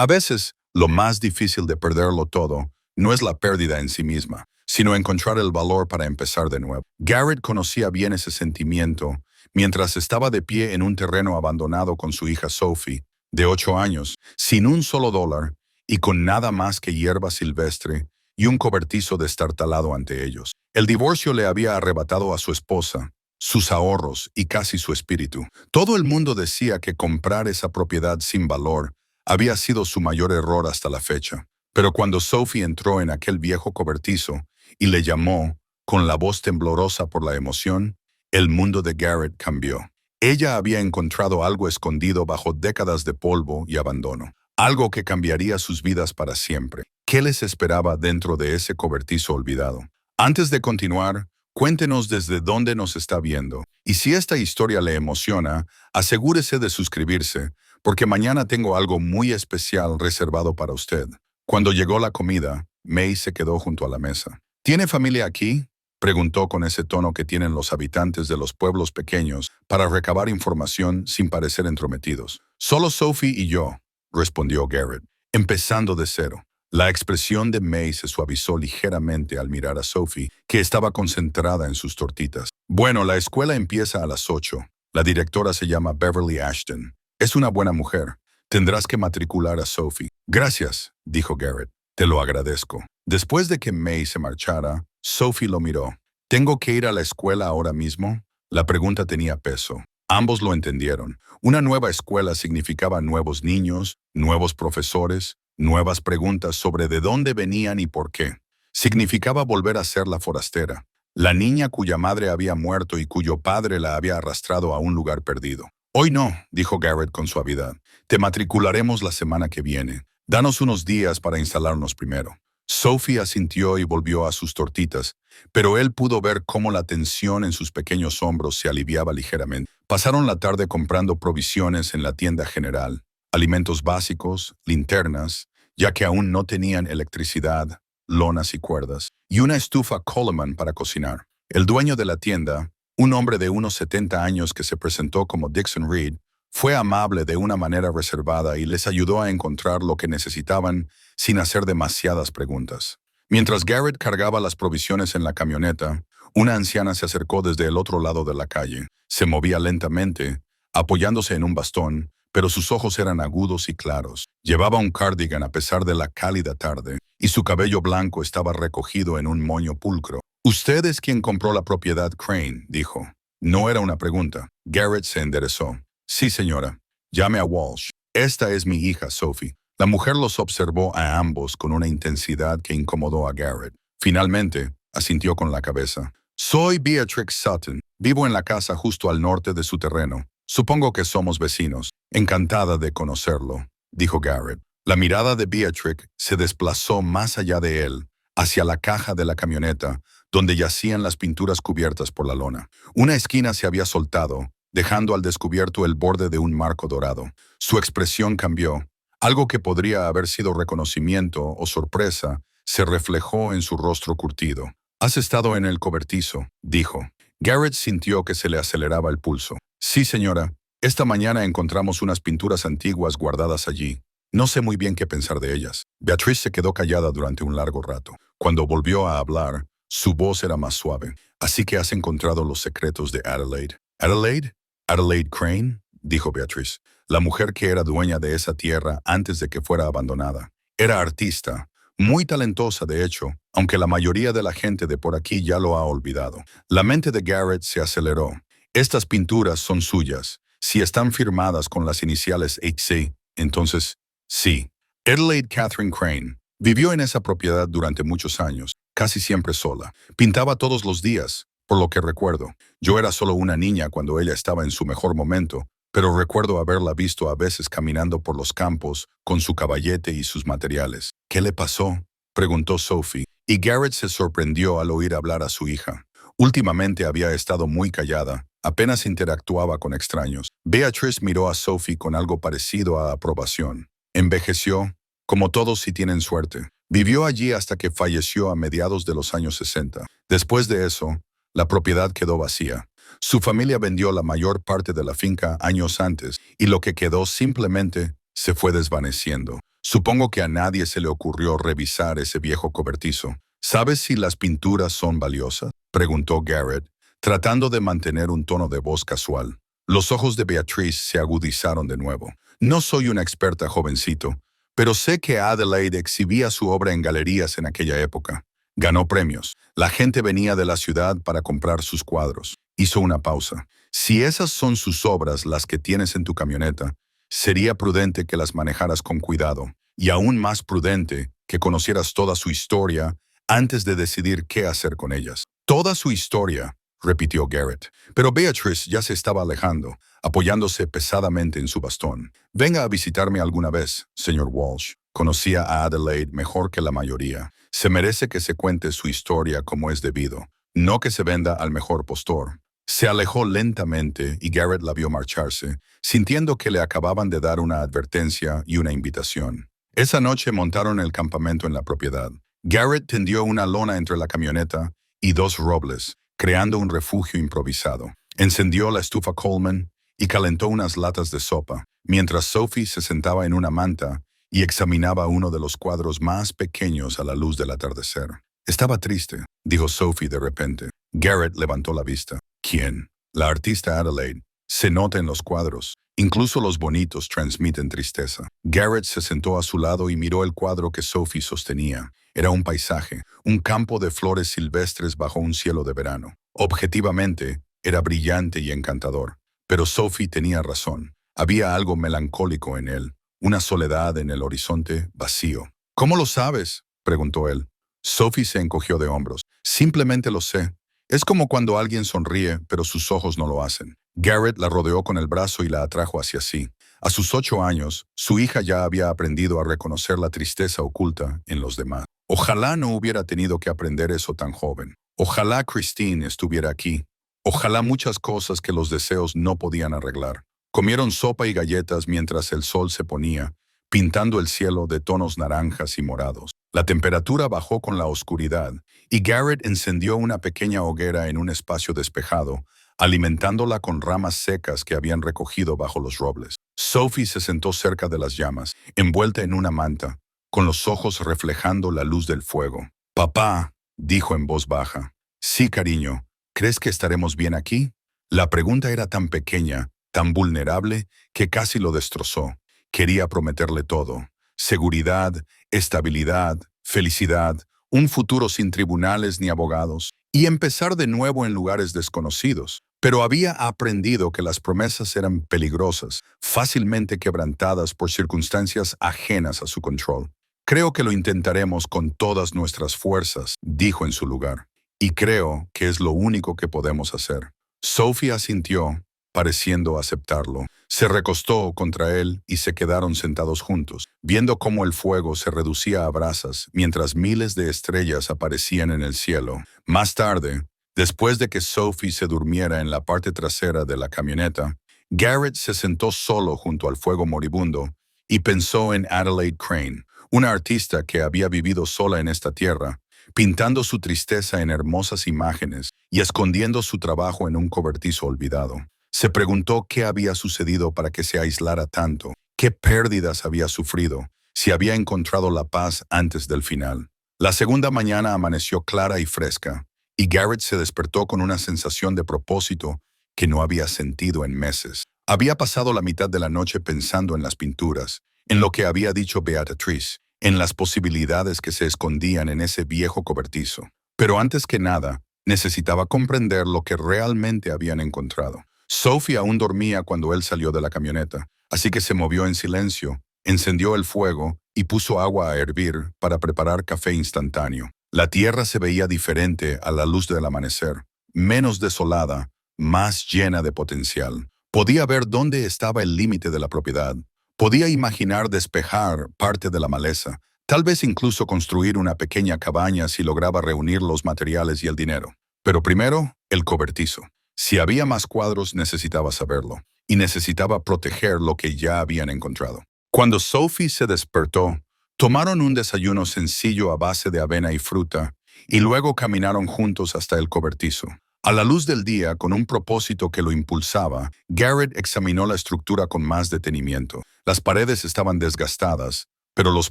A veces, lo más difícil de perderlo todo no es la pérdida en sí misma, sino encontrar el valor para empezar de nuevo. Garrett conocía bien ese sentimiento mientras estaba de pie en un terreno abandonado con su hija Sophie, de 8 años, sin un solo dólar y con nada más que hierba silvestre y un cobertizo destartalado ante ellos. El divorcio le había arrebatado a su esposa, sus ahorros y casi su espíritu. Todo el mundo decía que comprar esa propiedad sin valor había sido su mayor error hasta la fecha. Pero cuando Sophie entró en aquel viejo cobertizo y le llamó, con la voz temblorosa por la emoción, el mundo de Garrett cambió. Ella había encontrado algo escondido bajo décadas de polvo y abandono. Algo que cambiaría sus vidas para siempre. ¿Qué les esperaba dentro de ese cobertizo olvidado? Antes de continuar, cuéntenos desde dónde nos está viendo. Y si esta historia le emociona, asegúrese de suscribirse, porque mañana tengo algo muy especial reservado para usted. Cuando llegó la comida, May se quedó junto a la mesa. ¿Tiene familia aquí?, preguntó con ese tono que tienen los habitantes de los pueblos pequeños para recabar información sin parecer entrometidos. Solo Sophie y yo, respondió Garrett, empezando de cero. La expresión de May se suavizó ligeramente al mirar a Sophie, que estaba concentrada en sus tortitas. Bueno, la escuela empieza a las 8. La directora se llama Beverly Ashton. Es una buena mujer. Tendrás que matricular a Sophie. Gracias, dijo Garrett. Te lo agradezco. Después de que May se marchara, Sophie lo miró. ¿Tengo que ir a la escuela ahora mismo? La pregunta tenía peso. Ambos lo entendieron. Una nueva escuela significaba nuevos niños, nuevos profesores, nuevas preguntas sobre de dónde venían y por qué. Significaba volver a ser la forastera, la niña cuya madre había muerto y cuyo padre la había arrastrado a un lugar perdido. Hoy no, dijo Garrett con suavidad. Te matricularemos la semana que viene. Danos unos días para instalarnos primero. Sophie asintió y volvió a sus tortitas, pero él pudo ver cómo la tensión en sus pequeños hombros se aliviaba ligeramente. Pasaron la tarde comprando provisiones en la tienda general, alimentos básicos, linternas, ya que aún no tenían electricidad, lonas y cuerdas, y una estufa Coleman para cocinar. El dueño de la tienda, un hombre de unos 70 años que se presentó como Dixon Reed, fue amable de una manera reservada y les ayudó a encontrar lo que necesitaban sin hacer demasiadas preguntas. Mientras Garrett cargaba las provisiones en la camioneta, una anciana se acercó desde el otro lado de la calle. Se movía lentamente, apoyándose en un bastón, pero sus ojos eran agudos y claros. Llevaba un cardigan a pesar de la cálida tarde, y su cabello blanco estaba recogido en un moño pulcro. «Usted es quien compró la propiedad Crane», dijo. No era una pregunta. Garrett se enderezó. «Sí, señora. Llame a Walsh. Esta es mi hija, Sophie». La mujer los observó a ambos con una intensidad que incomodó a Garrett. Finalmente, asintió con la cabeza. «Soy Beatrix Sutton. Vivo en la casa justo al norte de su terreno. Supongo que somos vecinos. Encantada de conocerlo», dijo Garrett. La mirada de Beatrix se desplazó más allá de él, hacia la caja de la camioneta, donde yacían las pinturas cubiertas por la lona. Una esquina se había soltado, dejando al descubierto el borde de un marco dorado. Su expresión cambió. Algo que podría haber sido reconocimiento o sorpresa se reflejó en su rostro curtido. «Has estado en el cobertizo», dijo. Garrett sintió que se le aceleraba el pulso. «Sí, señora. Esta mañana encontramos unas pinturas antiguas guardadas allí. No sé muy bien qué pensar de ellas». Beatriz se quedó callada durante un largo rato. Cuando volvió a hablar, su voz era más suave. «Así que has encontrado los secretos de Adelaide». «¿Adelaide? ¿Adelaide Crane?», dijo Beatriz. La mujer que era dueña de esa tierra antes de que fuera abandonada. Era artista, muy talentosa de hecho, aunque la mayoría de la gente de por aquí ya lo ha olvidado. La mente de Garrett se aceleró. «Estas pinturas son suyas. Si están firmadas con las iniciales HC, entonces, sí». Adelaide Catherine Crane vivió en esa propiedad durante muchos años, casi siempre sola. Pintaba todos los días, por lo que recuerdo. Yo era solo una niña cuando ella estaba en su mejor momento, pero recuerdo haberla visto a veces caminando por los campos con su caballete y sus materiales. «¿Qué le pasó?», preguntó Sophie, y Garrett se sorprendió al oír hablar a su hija. Últimamente había estado muy callada, apenas interactuaba con extraños. Beatriz miró a Sophie con algo parecido a aprobación. Envejeció, como todos si tienen suerte. Vivió allí hasta que falleció a mediados de los años 60. Después de eso, la propiedad quedó vacía. Su familia vendió la mayor parte de la finca años antes y lo que quedó simplemente se fue desvaneciendo. Supongo que a nadie se le ocurrió revisar ese viejo cobertizo. ¿Sabes si las pinturas son valiosas?, preguntó Garrett, tratando de mantener un tono de voz casual. Los ojos de Beatrice se agudizaron de nuevo. No soy una experta, jovencito, pero sé que Adelaide exhibía su obra en galerías en aquella época. Ganó premios. La gente venía de la ciudad para comprar sus cuadros. Hizo una pausa. Si esas son sus obras las que tienes en tu camioneta, sería prudente que las manejaras con cuidado, y aún más prudente que conocieras toda su historia antes de decidir qué hacer con ellas. Toda su historia, repitió Garrett. Pero Beatrice ya se estaba alejando, apoyándose pesadamente en su bastón. Venga a visitarme alguna vez, señor Walsh. Conocía a Adelaide mejor que la mayoría. Se merece que se cuente su historia como es debido, no que se venda al mejor postor. Se alejó lentamente y Garrett la vio marcharse, sintiendo que le acababan de dar una advertencia y una invitación. Esa noche montaron el campamento en la propiedad. Garrett tendió una lona entre la camioneta y dos robles, creando un refugio improvisado. Encendió la estufa Coleman y calentó unas latas de sopa, mientras Sophie se sentaba en una manta y examinaba uno de los cuadros más pequeños a la luz del atardecer. Estaba triste, dijo Sophie de repente. Garrett levantó la vista. ¿Quién? La artista Adelaide. Se nota en los cuadros. Incluso los bonitos transmiten tristeza. Garrett se sentó a su lado y miró el cuadro que Sophie sostenía. Era un paisaje, un campo de flores silvestres bajo un cielo de verano. Objetivamente, era brillante y encantador. Pero Sophie tenía razón. Había algo melancólico en él, una soledad en el horizonte vacío. ¿Cómo lo sabes?, preguntó él. Sophie se encogió de hombros. Simplemente lo sé. Es como cuando alguien sonríe, pero sus ojos no lo hacen. Garrett la rodeó con el brazo y la atrajo hacia sí. A sus 8 años, su hija ya había aprendido a reconocer la tristeza oculta en los demás. Ojalá no hubiera tenido que aprender eso tan joven. Ojalá Christine estuviera aquí. Ojalá muchas cosas que los deseos no podían arreglar. Comieron sopa y galletas mientras el sol se ponía, pintando el cielo de tonos naranjas y morados. La temperatura bajó con la oscuridad, y Garrett encendió una pequeña hoguera en un espacio despejado, alimentándola con ramas secas que habían recogido bajo los robles. Sophie se sentó cerca de las llamas, envuelta en una manta, con los ojos reflejando la luz del fuego. «Papá», dijo en voz baja. «Sí, cariño. ¿Crees que estaremos bien aquí?» La pregunta era tan pequeña, tan vulnerable, que casi lo destrozó. Quería prometerle todo: seguridad, estabilidad, felicidad, un futuro sin tribunales ni abogados, y empezar de nuevo en lugares desconocidos. Pero había aprendido que las promesas eran peligrosas, fácilmente quebrantadas por circunstancias ajenas a su control. «Creo que lo intentaremos con todas nuestras fuerzas», dijo en su lugar. «Y creo que es lo único que podemos hacer». Sophie asintió, pareciendo aceptarlo. Se recostó contra él y se quedaron sentados juntos, viendo cómo el fuego se reducía a brasas mientras miles de estrellas aparecían en el cielo. Más tarde, después de que Sophie se durmiera en la parte trasera de la camioneta, Garrett se sentó solo junto al fuego moribundo y pensó en Adelaide Crane, una artista que había vivido sola en esta tierra, pintando su tristeza en hermosas imágenes y escondiendo su trabajo en un cobertizo olvidado. Se preguntó qué había sucedido para que se aislara tanto, qué pérdidas había sufrido, si había encontrado la paz antes del final. La segunda mañana amaneció clara y fresca, y Garrett se despertó con una sensación de propósito que no había sentido en meses. Había pasado la mitad de la noche pensando en las pinturas, en lo que había dicho Beatrice, en las posibilidades que se escondían en ese viejo cobertizo. Pero antes que nada, necesitaba comprender lo que realmente habían encontrado. Sophie aún dormía cuando él salió de la camioneta, así que se movió en silencio, encendió el fuego y puso agua a hervir para preparar café instantáneo. La tierra se veía diferente a la luz del amanecer, menos desolada, más llena de potencial. Podía ver dónde estaba el límite de la propiedad. Podía imaginar despejar parte de la maleza, tal vez incluso construir una pequeña cabaña si lograba reunir los materiales y el dinero. Pero primero, el cobertizo. Si había más cuadros, necesitaba saberlo, y necesitaba proteger lo que ya habían encontrado. Cuando Sophie se despertó, tomaron un desayuno sencillo a base de avena y fruta, y luego caminaron juntos hasta el cobertizo. A la luz del día, con un propósito que lo impulsaba, Garrett examinó la estructura con más detenimiento. Las paredes estaban desgastadas, pero los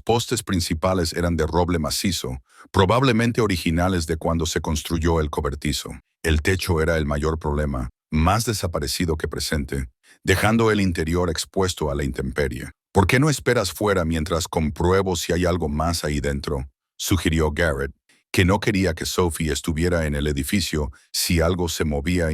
postes principales eran de roble macizo, probablemente originales de cuando se construyó el cobertizo. El techo era el mayor problema, más desaparecido que presente, dejando el interior expuesto a la intemperie. ¿Por qué no esperas fuera mientras compruebo si hay algo más ahí dentro?, sugirió Garrett, que no quería que Sophie estuviera en el edificio si algo se movía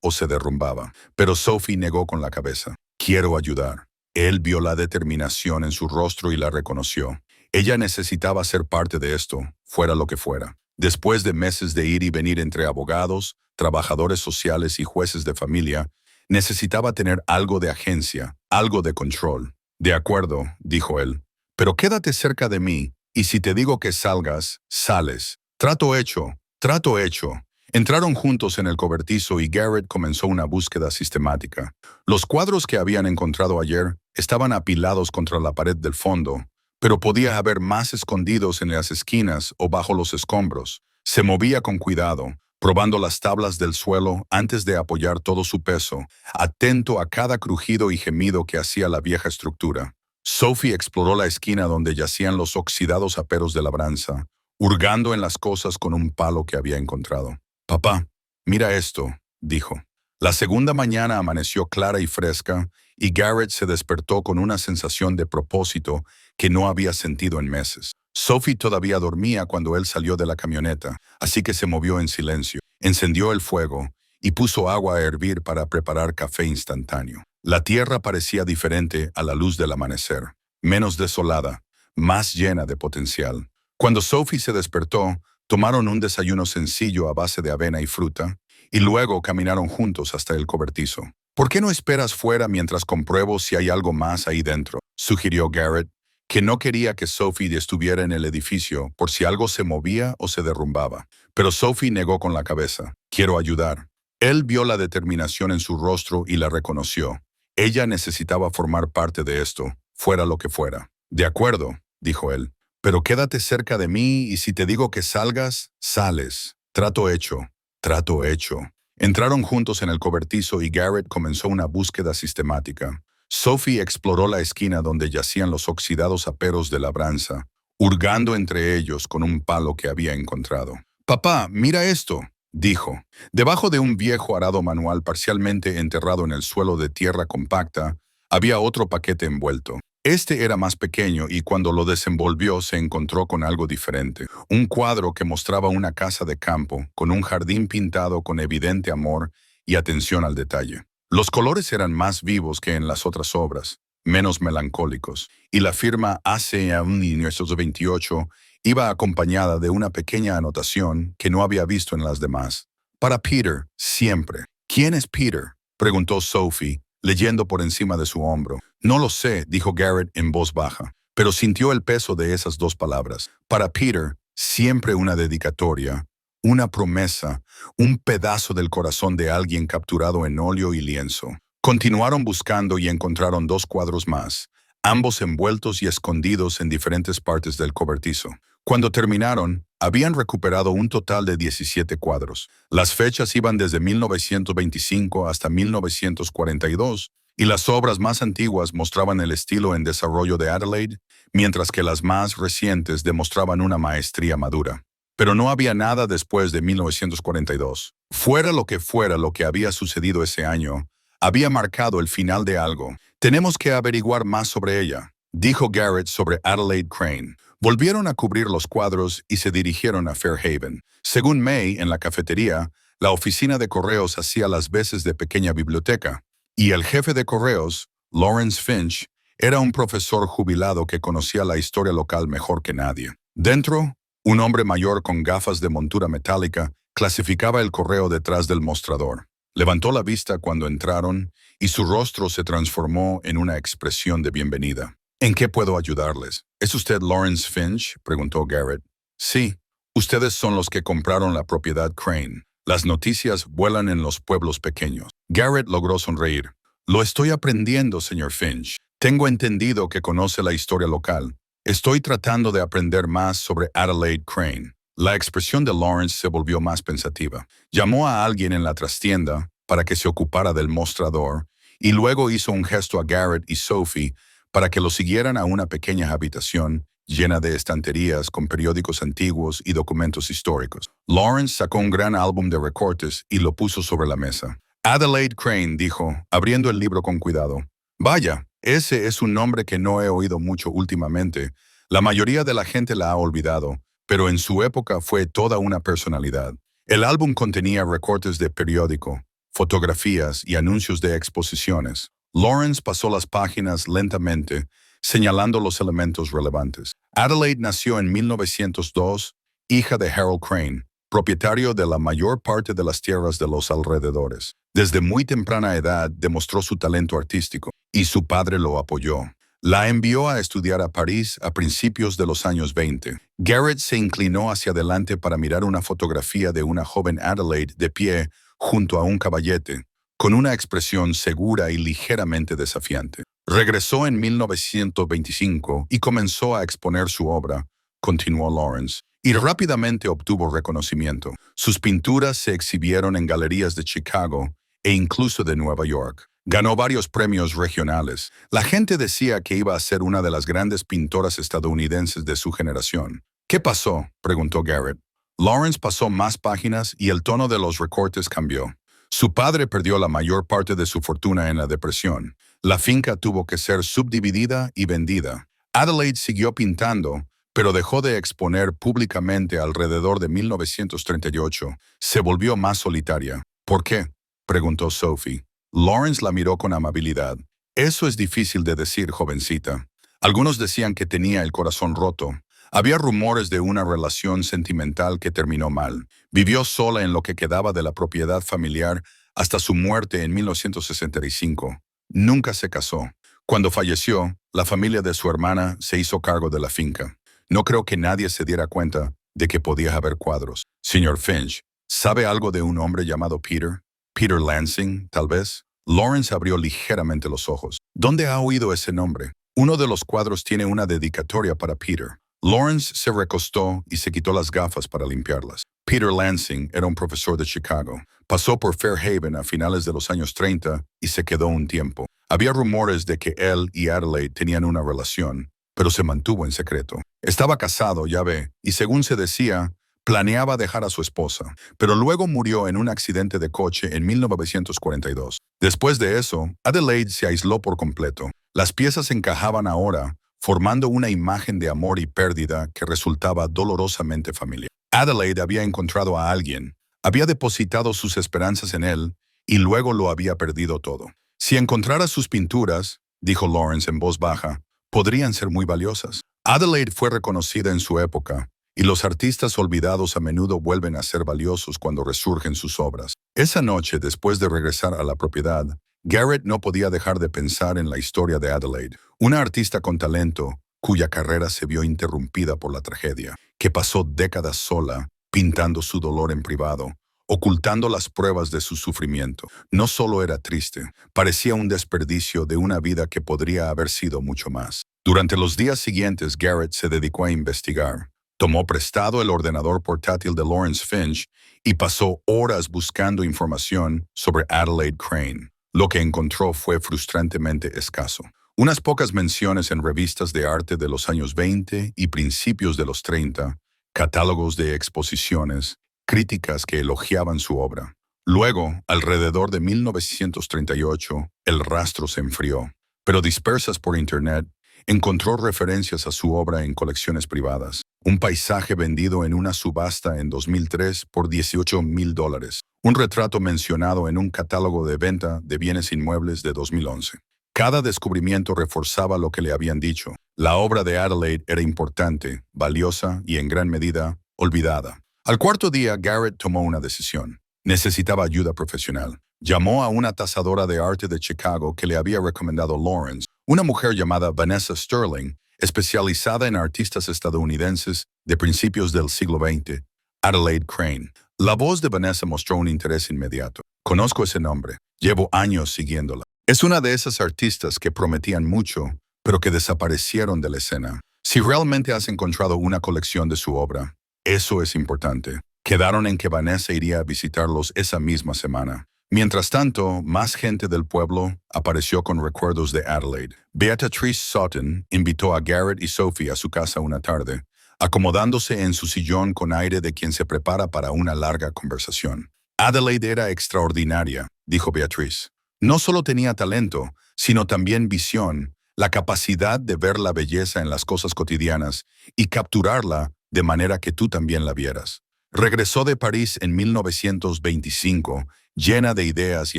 o se derrumbaba. Pero Sophie negó con la cabeza. Quiero ayudar. Él vio la determinación en su rostro y la reconoció. Ella necesitaba ser parte de esto, fuera lo que fuera. Después de meses de ir y venir entre abogados, trabajadores sociales y jueces de familia, necesitaba tener algo de agencia, algo de control. De acuerdo, dijo él, pero quédate cerca de mí, y si te digo que salgas, sales. Trato hecho, trato hecho. Entraron juntos en el cobertizo y Garrett comenzó una búsqueda sistemática. Los cuadros que habían encontrado ayer estaban apilados contra la pared del fondo, pero podía haber más escondidos en las esquinas o bajo los escombros. Se movía con cuidado, probando las tablas del suelo antes de apoyar todo su peso, atento a cada crujido y gemido que hacía la vieja estructura. Sophie exploró la esquina donde yacían los oxidados aperos de labranza, hurgando en las cosas con un palo que había encontrado. «Papá, mira esto», dijo. La segunda mañana amaneció clara y fresca, y Garrett se despertó con una sensación de propósito que no había sentido en meses. Sophie todavía dormía cuando él salió de la camioneta, así que se movió en silencio, encendió el fuego y puso agua a hervir para preparar café instantáneo. La tierra parecía diferente a la luz del amanecer, menos desolada, más llena de potencial. Cuando Sophie se despertó, tomaron un desayuno sencillo a base de avena y fruta, y luego caminaron juntos hasta el cobertizo. «¿Por qué no esperas fuera mientras compruebo si hay algo más ahí dentro?», sugirió Garrett, que no quería que Sophie estuviera en el edificio por si algo se movía o se derrumbaba. Pero Sophie negó con la cabeza. «Quiero ayudar». Él vio la determinación en su rostro y la reconoció. Ella necesitaba formar parte de esto, fuera lo que fuera. «De acuerdo», dijo él, «pero quédate cerca de mí y si te digo que salgas, sales. Trato hecho, trato hecho». Entraron juntos en el cobertizo y Garrett comenzó una búsqueda sistemática. Sophie exploró la esquina donde yacían los oxidados aperos de labranza, hurgando entre ellos con un palo que había encontrado. «Papá, mira esto», dijo. Debajo de un viejo arado manual parcialmente enterrado en el suelo de tierra compacta, había otro paquete envuelto. Este era más pequeño y cuando lo desenvolvió se encontró con algo diferente. Un cuadro que mostraba una casa de campo, con un jardín pintado con evidente amor y atención al detalle. Los colores eran más vivos que en las otras obras, menos melancólicos, y la firma ACM 1928 iba acompañada de una pequeña anotación que no había visto en las demás. «Para Peter, siempre». «¿Quién es Peter?», preguntó Sophie, leyendo por encima de su hombro. «No lo sé», dijo Garrett en voz baja, pero sintió el peso de esas dos palabras. Para Peter, siempre una dedicatoria, una promesa, un pedazo del corazón de alguien capturado en óleo y lienzo. Continuaron buscando y encontraron dos cuadros más, ambos envueltos y escondidos en diferentes partes del cobertizo. Cuando terminaron, habían recuperado un total de 17 cuadros. Las fechas iban desde 1925 hasta 1942, y las obras más antiguas mostraban el estilo en desarrollo de Adelaide, mientras que las más recientes demostraban una maestría madura. Pero no había nada después de 1942. Fuera lo que había sucedido ese año, había marcado el final de algo. «Tenemos que averiguar más sobre ella», dijo Garrett sobre Adelaide Crane. Volvieron a cubrir los cuadros y se dirigieron a Fairhaven. Según May, en la cafetería, la oficina de correos hacía las veces de pequeña biblioteca, y el jefe de correos, Lawrence Finch, era un profesor jubilado que conocía la historia local mejor que nadie. Dentro, un hombre mayor con gafas de montura metálica clasificaba el correo detrás del mostrador. Levantó la vista cuando entraron y su rostro se transformó en una expresión de bienvenida. «¿En qué puedo ayudarles?» «¿Es usted Lawrence Finch?», preguntó Garrett. «Sí, ustedes son los que compraron la propiedad Crane. Las noticias vuelan en los pueblos pequeños». Garrett logró sonreír. «Lo estoy aprendiendo, señor Finch. Tengo entendido que conoce la historia local. Estoy tratando de aprender más sobre Adelaide Crane». La expresión de Lawrence se volvió más pensativa. Llamó a alguien en la trastienda para que se ocupara del mostrador y luego hizo un gesto a Garrett y Sophie para que lo siguieran a una pequeña habitación llena de estanterías con periódicos antiguos y documentos históricos. Lawrence sacó un gran álbum de recortes y lo puso sobre la mesa. Adelaide Crane dijo, abriendo el libro con cuidado. Vaya, ese es un nombre que no he oído mucho últimamente. La mayoría de la gente la ha olvidado, pero en su época fue toda una personalidad. El álbum contenía recortes de periódico, fotografías y anuncios de exposiciones. Lawrence pasó las páginas lentamente, señalando los elementos relevantes. Adelaide nació en 1902, hija de Harold Crane, propietario de la mayor parte de las tierras de los alrededores. Desde muy temprana edad demostró su talento artístico, y su padre lo apoyó. La envió a estudiar a París a principios de los años 20. Garrett se inclinó hacia adelante para mirar una fotografía de una joven Adelaide de pie junto a un caballete, con una expresión segura y ligeramente desafiante. Regresó en 1925 y comenzó a exponer su obra, continuó Lawrence, y rápidamente obtuvo reconocimiento. Sus pinturas se exhibieron en galerías de Chicago e incluso de Nueva York. Ganó varios premios regionales. La gente decía que iba a ser una de las grandes pintoras estadounidenses de su generación. ¿Qué pasó?, preguntó Garrett. Lawrence pasó más páginas y el tono de los recortes cambió. Su padre perdió la mayor parte de su fortuna en la depresión. La finca tuvo que ser subdividida y vendida. Adelaide siguió pintando, pero dejó de exponer públicamente alrededor de 1938. Se volvió más solitaria. ¿Por qué?, preguntó Sophie. Lawrence la miró con amabilidad. Eso es difícil de decir, jovencita. Algunos decían que tenía el corazón roto. Había rumores de una relación sentimental que terminó mal. Vivió sola en lo que quedaba de la propiedad familiar hasta su muerte en 1965. Nunca se casó. Cuando falleció, la familia de su hermana se hizo cargo de la finca. No creo que nadie se diera cuenta de que podía haber cuadros. Señor Finch, ¿sabe algo de un hombre llamado Peter? Peter Lansing, tal vez. Lawrence abrió ligeramente los ojos. ¿Dónde ha oído ese nombre? Uno de los cuadros tiene una dedicatoria para Peter. Lawrence se recostó y se quitó las gafas para limpiarlas. Peter Lansing era un profesor de Chicago. Pasó por Fairhaven a finales de los años 30 y se quedó un tiempo. Había rumores de que él y Adelaide tenían una relación, pero se mantuvo en secreto. Estaba casado, ya ve, y según se decía, planeaba dejar a su esposa, pero luego murió en un accidente de coche en 1942. Después de eso, Adelaide se aisló por completo. Las piezas encajaban ahora, formando una imagen de amor y pérdida que resultaba dolorosamente familiar. Adelaide había encontrado a alguien, había depositado sus esperanzas en él y luego lo había perdido todo. Si encontrara sus pinturas, dijo Lawrence en voz baja, podrían ser muy valiosas. Adelaide fue reconocida en su época, y los artistas olvidados a menudo vuelven a ser valiosos cuando resurgen sus obras. Esa noche, después de regresar a la propiedad, Garrett no podía dejar de pensar en la historia de Adelaide, una artista con talento cuya carrera se vio interrumpida por la tragedia, que pasó décadas sola, pintando su dolor en privado, ocultando las pruebas de su sufrimiento. No solo era triste, parecía un desperdicio de una vida que podría haber sido mucho más. Durante los días siguientes, Garrett se dedicó a investigar. Tomó prestado el ordenador portátil de Lawrence Finch y pasó horas buscando información sobre Adelaide Crane. Lo que encontró fue frustrantemente escaso. Unas pocas menciones en revistas de arte de los años 20 y principios de los 30, catálogos de exposiciones, críticas que elogiaban su obra. Luego, alrededor de 1938, el rastro se enfrió, pero dispersas por Internet, encontró referencias a su obra en colecciones privadas. Un paisaje vendido en una subasta en 2003 por $18,000. Un retrato mencionado en un catálogo de venta de bienes inmuebles de 2011. Cada descubrimiento reforzaba lo que le habían dicho. La obra de Adelaide era importante, valiosa y en gran medida olvidada. Al cuarto día, Garrett tomó una decisión. Necesitaba ayuda profesional. Llamó a una tasadora de arte de Chicago que le había recomendado Lawrence, una mujer llamada Vanessa Sterling, especializada en artistas estadounidenses de principios del siglo XX, Adelaide Crane. La voz de Vanessa mostró un interés inmediato. Conozco ese nombre. Llevo años siguiéndola. Es una de esas artistas que prometían mucho, pero que desaparecieron de la escena. Si realmente has encontrado una colección de su obra, eso es importante. Quedaron en que Vanessa iría a visitarlos esa misma semana. Mientras tanto, más gente del pueblo apareció con recuerdos de Adelaide. Beatrice Sutton invitó a Garrett y Sophie a su casa una tarde, acomodándose en su sillón con aire de quien se prepara para una larga conversación. Adelaide era extraordinaria, dijo Beatrice. No solo tenía talento, sino también visión, la capacidad de ver la belleza en las cosas cotidianas y capturarla de manera que tú también la vieras. Regresó de París en 1925, llena de ideas y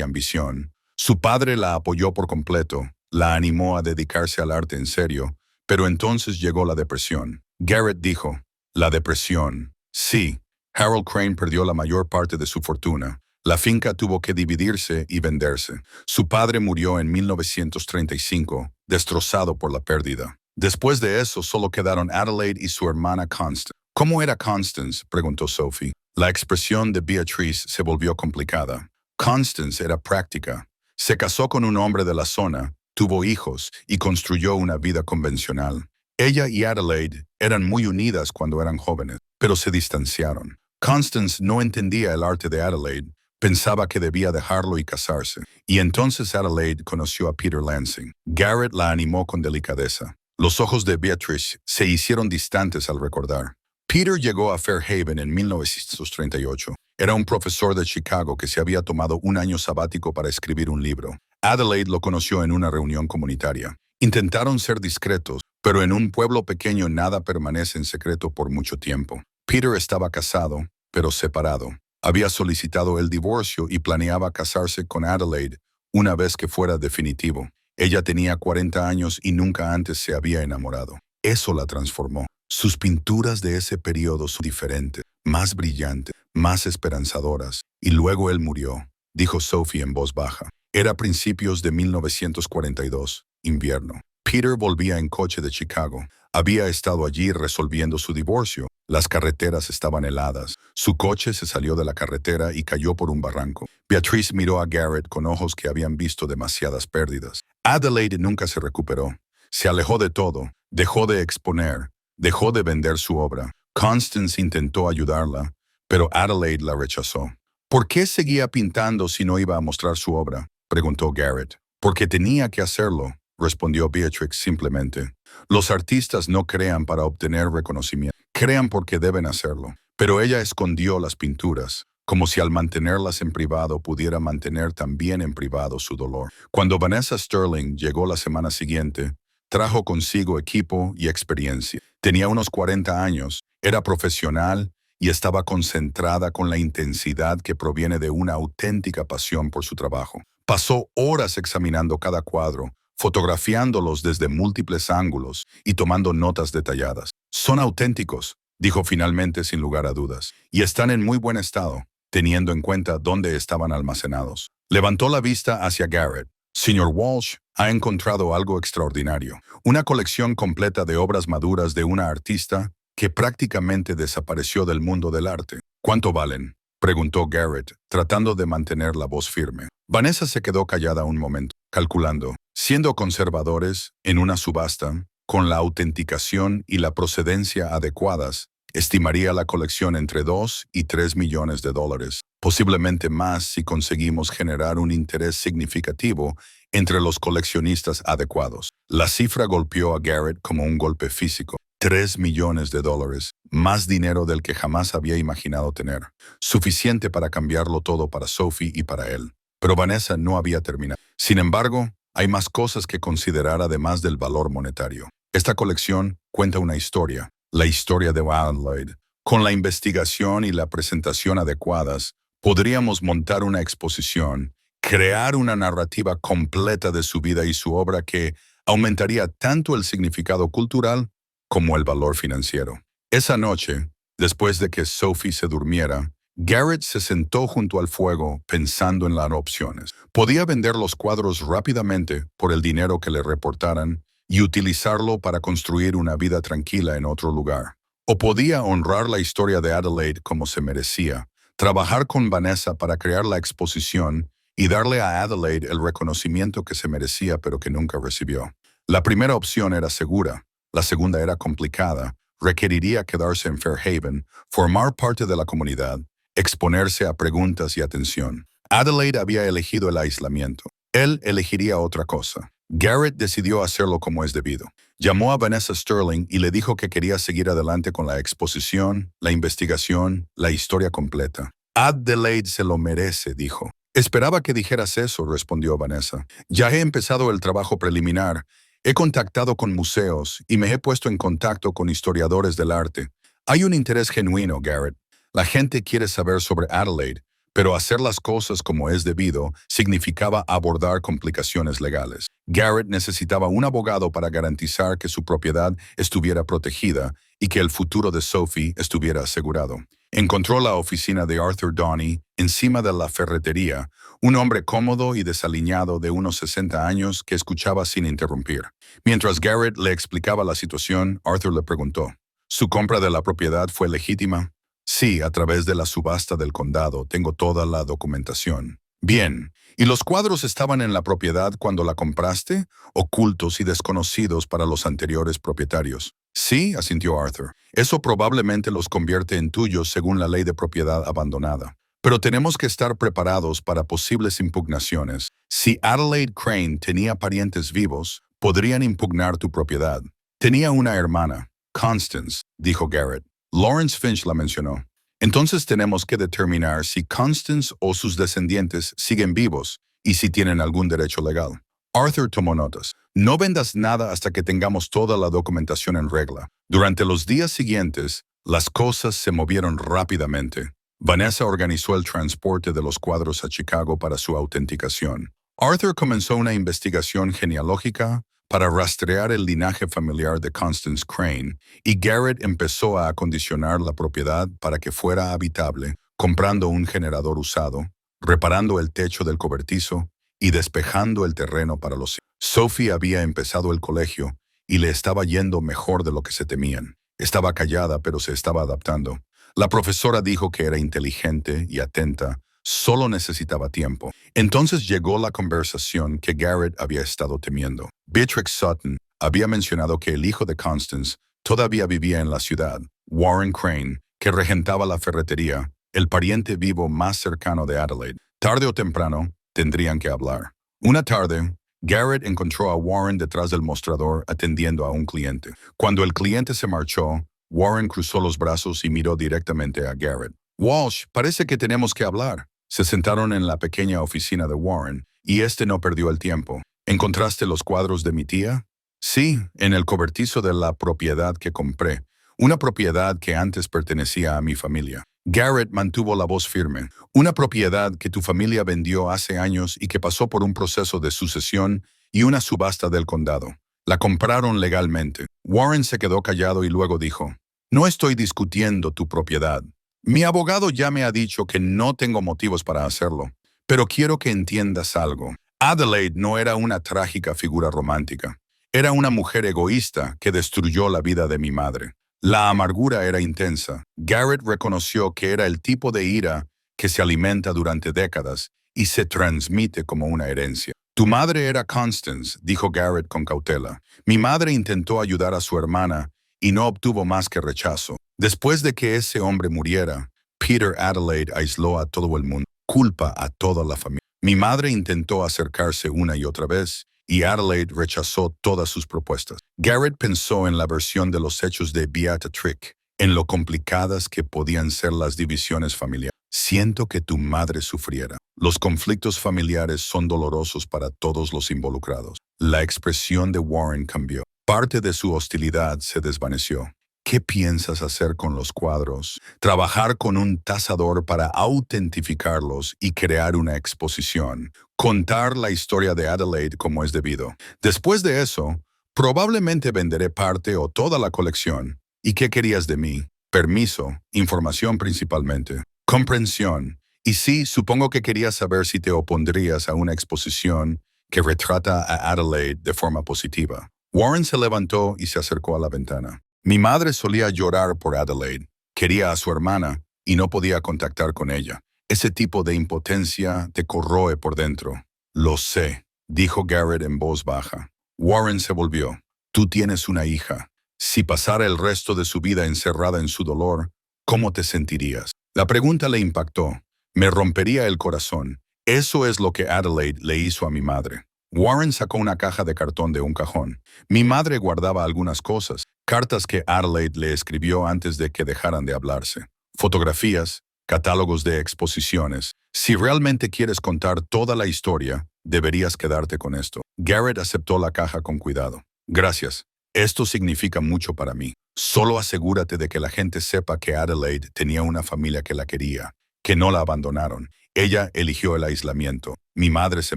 ambición. Su padre la apoyó por completo, la animó a dedicarse al arte en serio, pero entonces llegó la depresión. Garrett dijo, «La depresión. Sí, Harold Crane perdió la mayor parte de su fortuna. La finca tuvo que dividirse y venderse. Su padre murió en 1935, destrozado por la pérdida. Después de eso solo quedaron Adelaide y su hermana Constance». «¿Cómo era Constance?», preguntó Sophie. La expresión de Beatrice se volvió complicada. Constance era práctica. Se casó con un hombre de la zona, tuvo hijos y construyó una vida convencional. Ella y Adelaide eran muy unidas cuando eran jóvenes, pero se distanciaron. Constance no entendía el arte de Adelaide, pensaba que debía dejarlo y casarse. Y entonces Adelaide conoció a Peter Lansing. Garrett la animó con delicadeza. Los ojos de Beatrice se hicieron distantes al recordar. Peter llegó a Fairhaven en 1938. Era un profesor de Chicago que se había tomado un año sabático para escribir un libro. Adelaide lo conoció en una reunión comunitaria. Intentaron ser discretos, pero en un pueblo pequeño nada permanece en secreto por mucho tiempo. Peter estaba casado, pero separado. Había solicitado el divorcio y planeaba casarse con Adelaide una vez que fuera definitivo. Ella tenía 40 años y nunca antes se había enamorado. Eso la transformó. Sus pinturas de ese periodo son diferentes, más brillantes, más esperanzadoras. Y luego él murió, dijo Sophie en voz baja. Era principios de 1942, invierno. Peter volvía en coche de Chicago. Había estado allí resolviendo su divorcio. Las carreteras estaban heladas. Su coche se salió de la carretera y cayó por un barranco. Beatrice miró a Garrett con ojos que habían visto demasiadas pérdidas. Adelaide nunca se recuperó. Se alejó de todo, dejó de exponer, dejó de vender su obra. Constance intentó ayudarla, pero Adelaide la rechazó. «¿Por qué seguía pintando si no iba a mostrar su obra?», preguntó Garrett. «Porque tenía que hacerlo», respondió Beatrix simplemente. «Los artistas no crean para obtener reconocimiento, crean porque deben hacerlo». Pero ella escondió las pinturas, como si al mantenerlas en privado pudiera mantener también en privado su dolor. Cuando Vanessa Sterling llegó la semana siguiente, trajo consigo equipo y experiencia. Tenía unos 40 años, era profesional y estaba concentrada con la intensidad que proviene de una auténtica pasión por su trabajo. Pasó horas examinando cada cuadro, fotografiándolos desde múltiples ángulos y tomando notas detalladas. «Son auténticos», dijo finalmente sin lugar a dudas, «y están en muy buen estado, teniendo en cuenta dónde estaban almacenados». Levantó la vista hacia Garrett. «Señor Walsh ha encontrado algo extraordinario, una colección completa de obras maduras de una artista que prácticamente desapareció del mundo del arte». «¿Cuánto valen?», preguntó Garrett, tratando de mantener la voz firme. Vanessa se quedó callada un momento, calculando. Siendo conservadores, en una subasta, con la autenticación y la procedencia adecuadas, estimaría la colección entre 2 y 3 millones de dólares, posiblemente más si conseguimos generar un interés significativo entre los coleccionistas adecuados. La cifra golpeó a Garrett como un golpe físico. 3 millones de dólares, más dinero del que jamás había imaginado tener. Suficiente para cambiarlo todo para Sophie y para él. Pero Vanessa no había terminado. Sin embargo, hay más cosas que considerar además del valor monetario. Esta colección cuenta una historia, la historia de Adelaide. Con la investigación y la presentación adecuadas, podríamos montar una exposición, crear una narrativa completa de su vida y su obra que aumentaría tanto el significado cultural como el valor financiero. Esa noche, después de que Sophie se durmiera, Garrett se sentó junto al fuego pensando en las opciones. Podía vender los cuadros rápidamente por el dinero que le reportaran y utilizarlo para construir una vida tranquila en otro lugar. O podía honrar la historia de Adelaide como se merecía, trabajar con Vanessa para crear la exposición y darle a Adelaide el reconocimiento que se merecía pero que nunca recibió. La primera opción era segura, la segunda era complicada, requeriría quedarse en Fairhaven, formar parte de la comunidad, exponerse a preguntas y atención. Adelaide había elegido el aislamiento. Él elegiría otra cosa. Garrett decidió hacerlo como es debido. Llamó a Vanessa Sterling y le dijo que quería seguir adelante con la exposición, la investigación, la historia completa. Adelaide se lo merece, dijo. Esperaba que dijeras eso, respondió Vanessa. Ya he empezado el trabajo preliminar. He contactado con museos y me he puesto en contacto con historiadores del arte. Hay un interés genuino, Garrett. La gente quiere saber sobre Adelaide, pero hacer las cosas como es debido significaba abordar complicaciones legales. Garrett necesitaba un abogado para garantizar que su propiedad estuviera protegida y que el futuro de Sophie estuviera asegurado. Encontró la oficina de Arthur Donny encima de la ferretería, un hombre cómodo y desaliñado de unos 60 años que escuchaba sin interrumpir. Mientras Garrett le explicaba la situación, Arthur le preguntó, ¿su compra de la propiedad fue legítima? Sí, a través de la subasta del condado tengo toda la documentación. Bien, ¿y los cuadros estaban en la propiedad cuando la compraste? Ocultos y desconocidos para los anteriores propietarios. Sí, asintió Arthur. Eso probablemente los convierte en tuyos según la ley de propiedad abandonada. Pero tenemos que estar preparados para posibles impugnaciones. Si Adelaide Crane tenía parientes vivos, podrían impugnar tu propiedad. Tenía una hermana, Constance, dijo Garrett. Lawrence Finch la mencionó. Entonces tenemos que determinar si Constance o sus descendientes siguen vivos y si tienen algún derecho legal. Arthur tomó notas. No vendas nada hasta que tengamos toda la documentación en regla. Durante los días siguientes, las cosas se movieron rápidamente. Vanessa organizó el transporte de los cuadros a Chicago para su autenticación. Arthur comenzó una investigación genealógica para rastrear el linaje familiar de Constance Crane, y Garrett empezó a acondicionar la propiedad para que fuera habitable, comprando un generador usado, reparando el techo del cobertizo y despejando el terreno para los hijos. Sophie había empezado el colegio y le estaba yendo mejor de lo que se temían. Estaba callada, pero se estaba adaptando. La profesora dijo que era inteligente y atenta, solo necesitaba tiempo. Entonces llegó la conversación que Garrett había estado temiendo. Beatrix Sutton había mencionado que el hijo de Constance todavía vivía en la ciudad, Warren Crane, que regentaba la ferretería, el pariente vivo más cercano de Adelaide. Tarde o temprano, tendrían que hablar. Una tarde, Garrett encontró a Warren detrás del mostrador atendiendo a un cliente. Cuando el cliente se marchó, Warren cruzó los brazos y miró directamente a Garrett. Walsh, parece que tenemos que hablar. Se sentaron en la pequeña oficina de Warren, y este no perdió el tiempo. ¿Encontraste los cuadros de mi tía? Sí, en el cobertizo de la propiedad que compré, una propiedad que antes pertenecía a mi familia. Garrett mantuvo la voz firme. Una propiedad que tu familia vendió hace años y que pasó por un proceso de sucesión y una subasta del condado. La compraron legalmente. Warren se quedó callado y luego dijo, no estoy discutiendo tu propiedad. Mi abogado ya me ha dicho que no tengo motivos para hacerlo, pero quiero que entiendas algo. Adelaide no era una trágica figura romántica. Era una mujer egoísta que destruyó la vida de mi madre. La amargura era intensa. Garrett reconoció que era el tipo de ira que se alimenta durante décadas y se transmite como una herencia. Tu madre era Constance, dijo Garrett con cautela. Mi madre intentó ayudar a su hermana y no obtuvo más que rechazo. Después de que ese hombre muriera, Peter Adelaide aisló a todo el mundo, culpa a toda la familia. Mi madre intentó acercarse una y otra vez, y Adelaide rechazó todas sus propuestas. Garrett pensó en la versión de los hechos de Beata Trick, en lo complicadas que podían ser las divisiones familiares. Siento que tu madre sufriera. Los conflictos familiares son dolorosos para todos los involucrados. La expresión de Warren cambió. Parte de su hostilidad se desvaneció. ¿Qué piensas hacer con los cuadros? Trabajar con un tasador para autentificarlos y crear una exposición. Contar la historia de Adelaide como es debido. Después de eso, probablemente venderé parte o toda la colección. ¿Y qué querías de mí? Permiso, información principalmente, comprensión. Y sí, supongo que querías saber si te opondrías a una exposición que retrata a Adelaide de forma positiva. Warren se levantó y se acercó a la ventana. Mi madre solía llorar por Adelaide. Quería a su hermana y no podía contactar con ella. Ese tipo de impotencia te corroe por dentro. Lo sé, dijo Garrett en voz baja. Warren se volvió. Tú tienes una hija. Si pasara el resto de su vida encerrada en su dolor, ¿cómo te sentirías? La pregunta le impactó. Me rompería el corazón. Eso es lo que Adelaide le hizo a mi madre. Warren sacó una caja de cartón de un cajón. Mi madre guardaba algunas cosas, cartas que Adelaide le escribió antes de que dejaran de hablarse, fotografías, catálogos de exposiciones. Si realmente quieres contar toda la historia, deberías quedarte con esto. Garrett aceptó la caja con cuidado. Gracias. Esto significa mucho para mí. Solo asegúrate de que la gente sepa que Adelaide tenía una familia que la quería, que no la abandonaron. Ella eligió el aislamiento. Mi madre se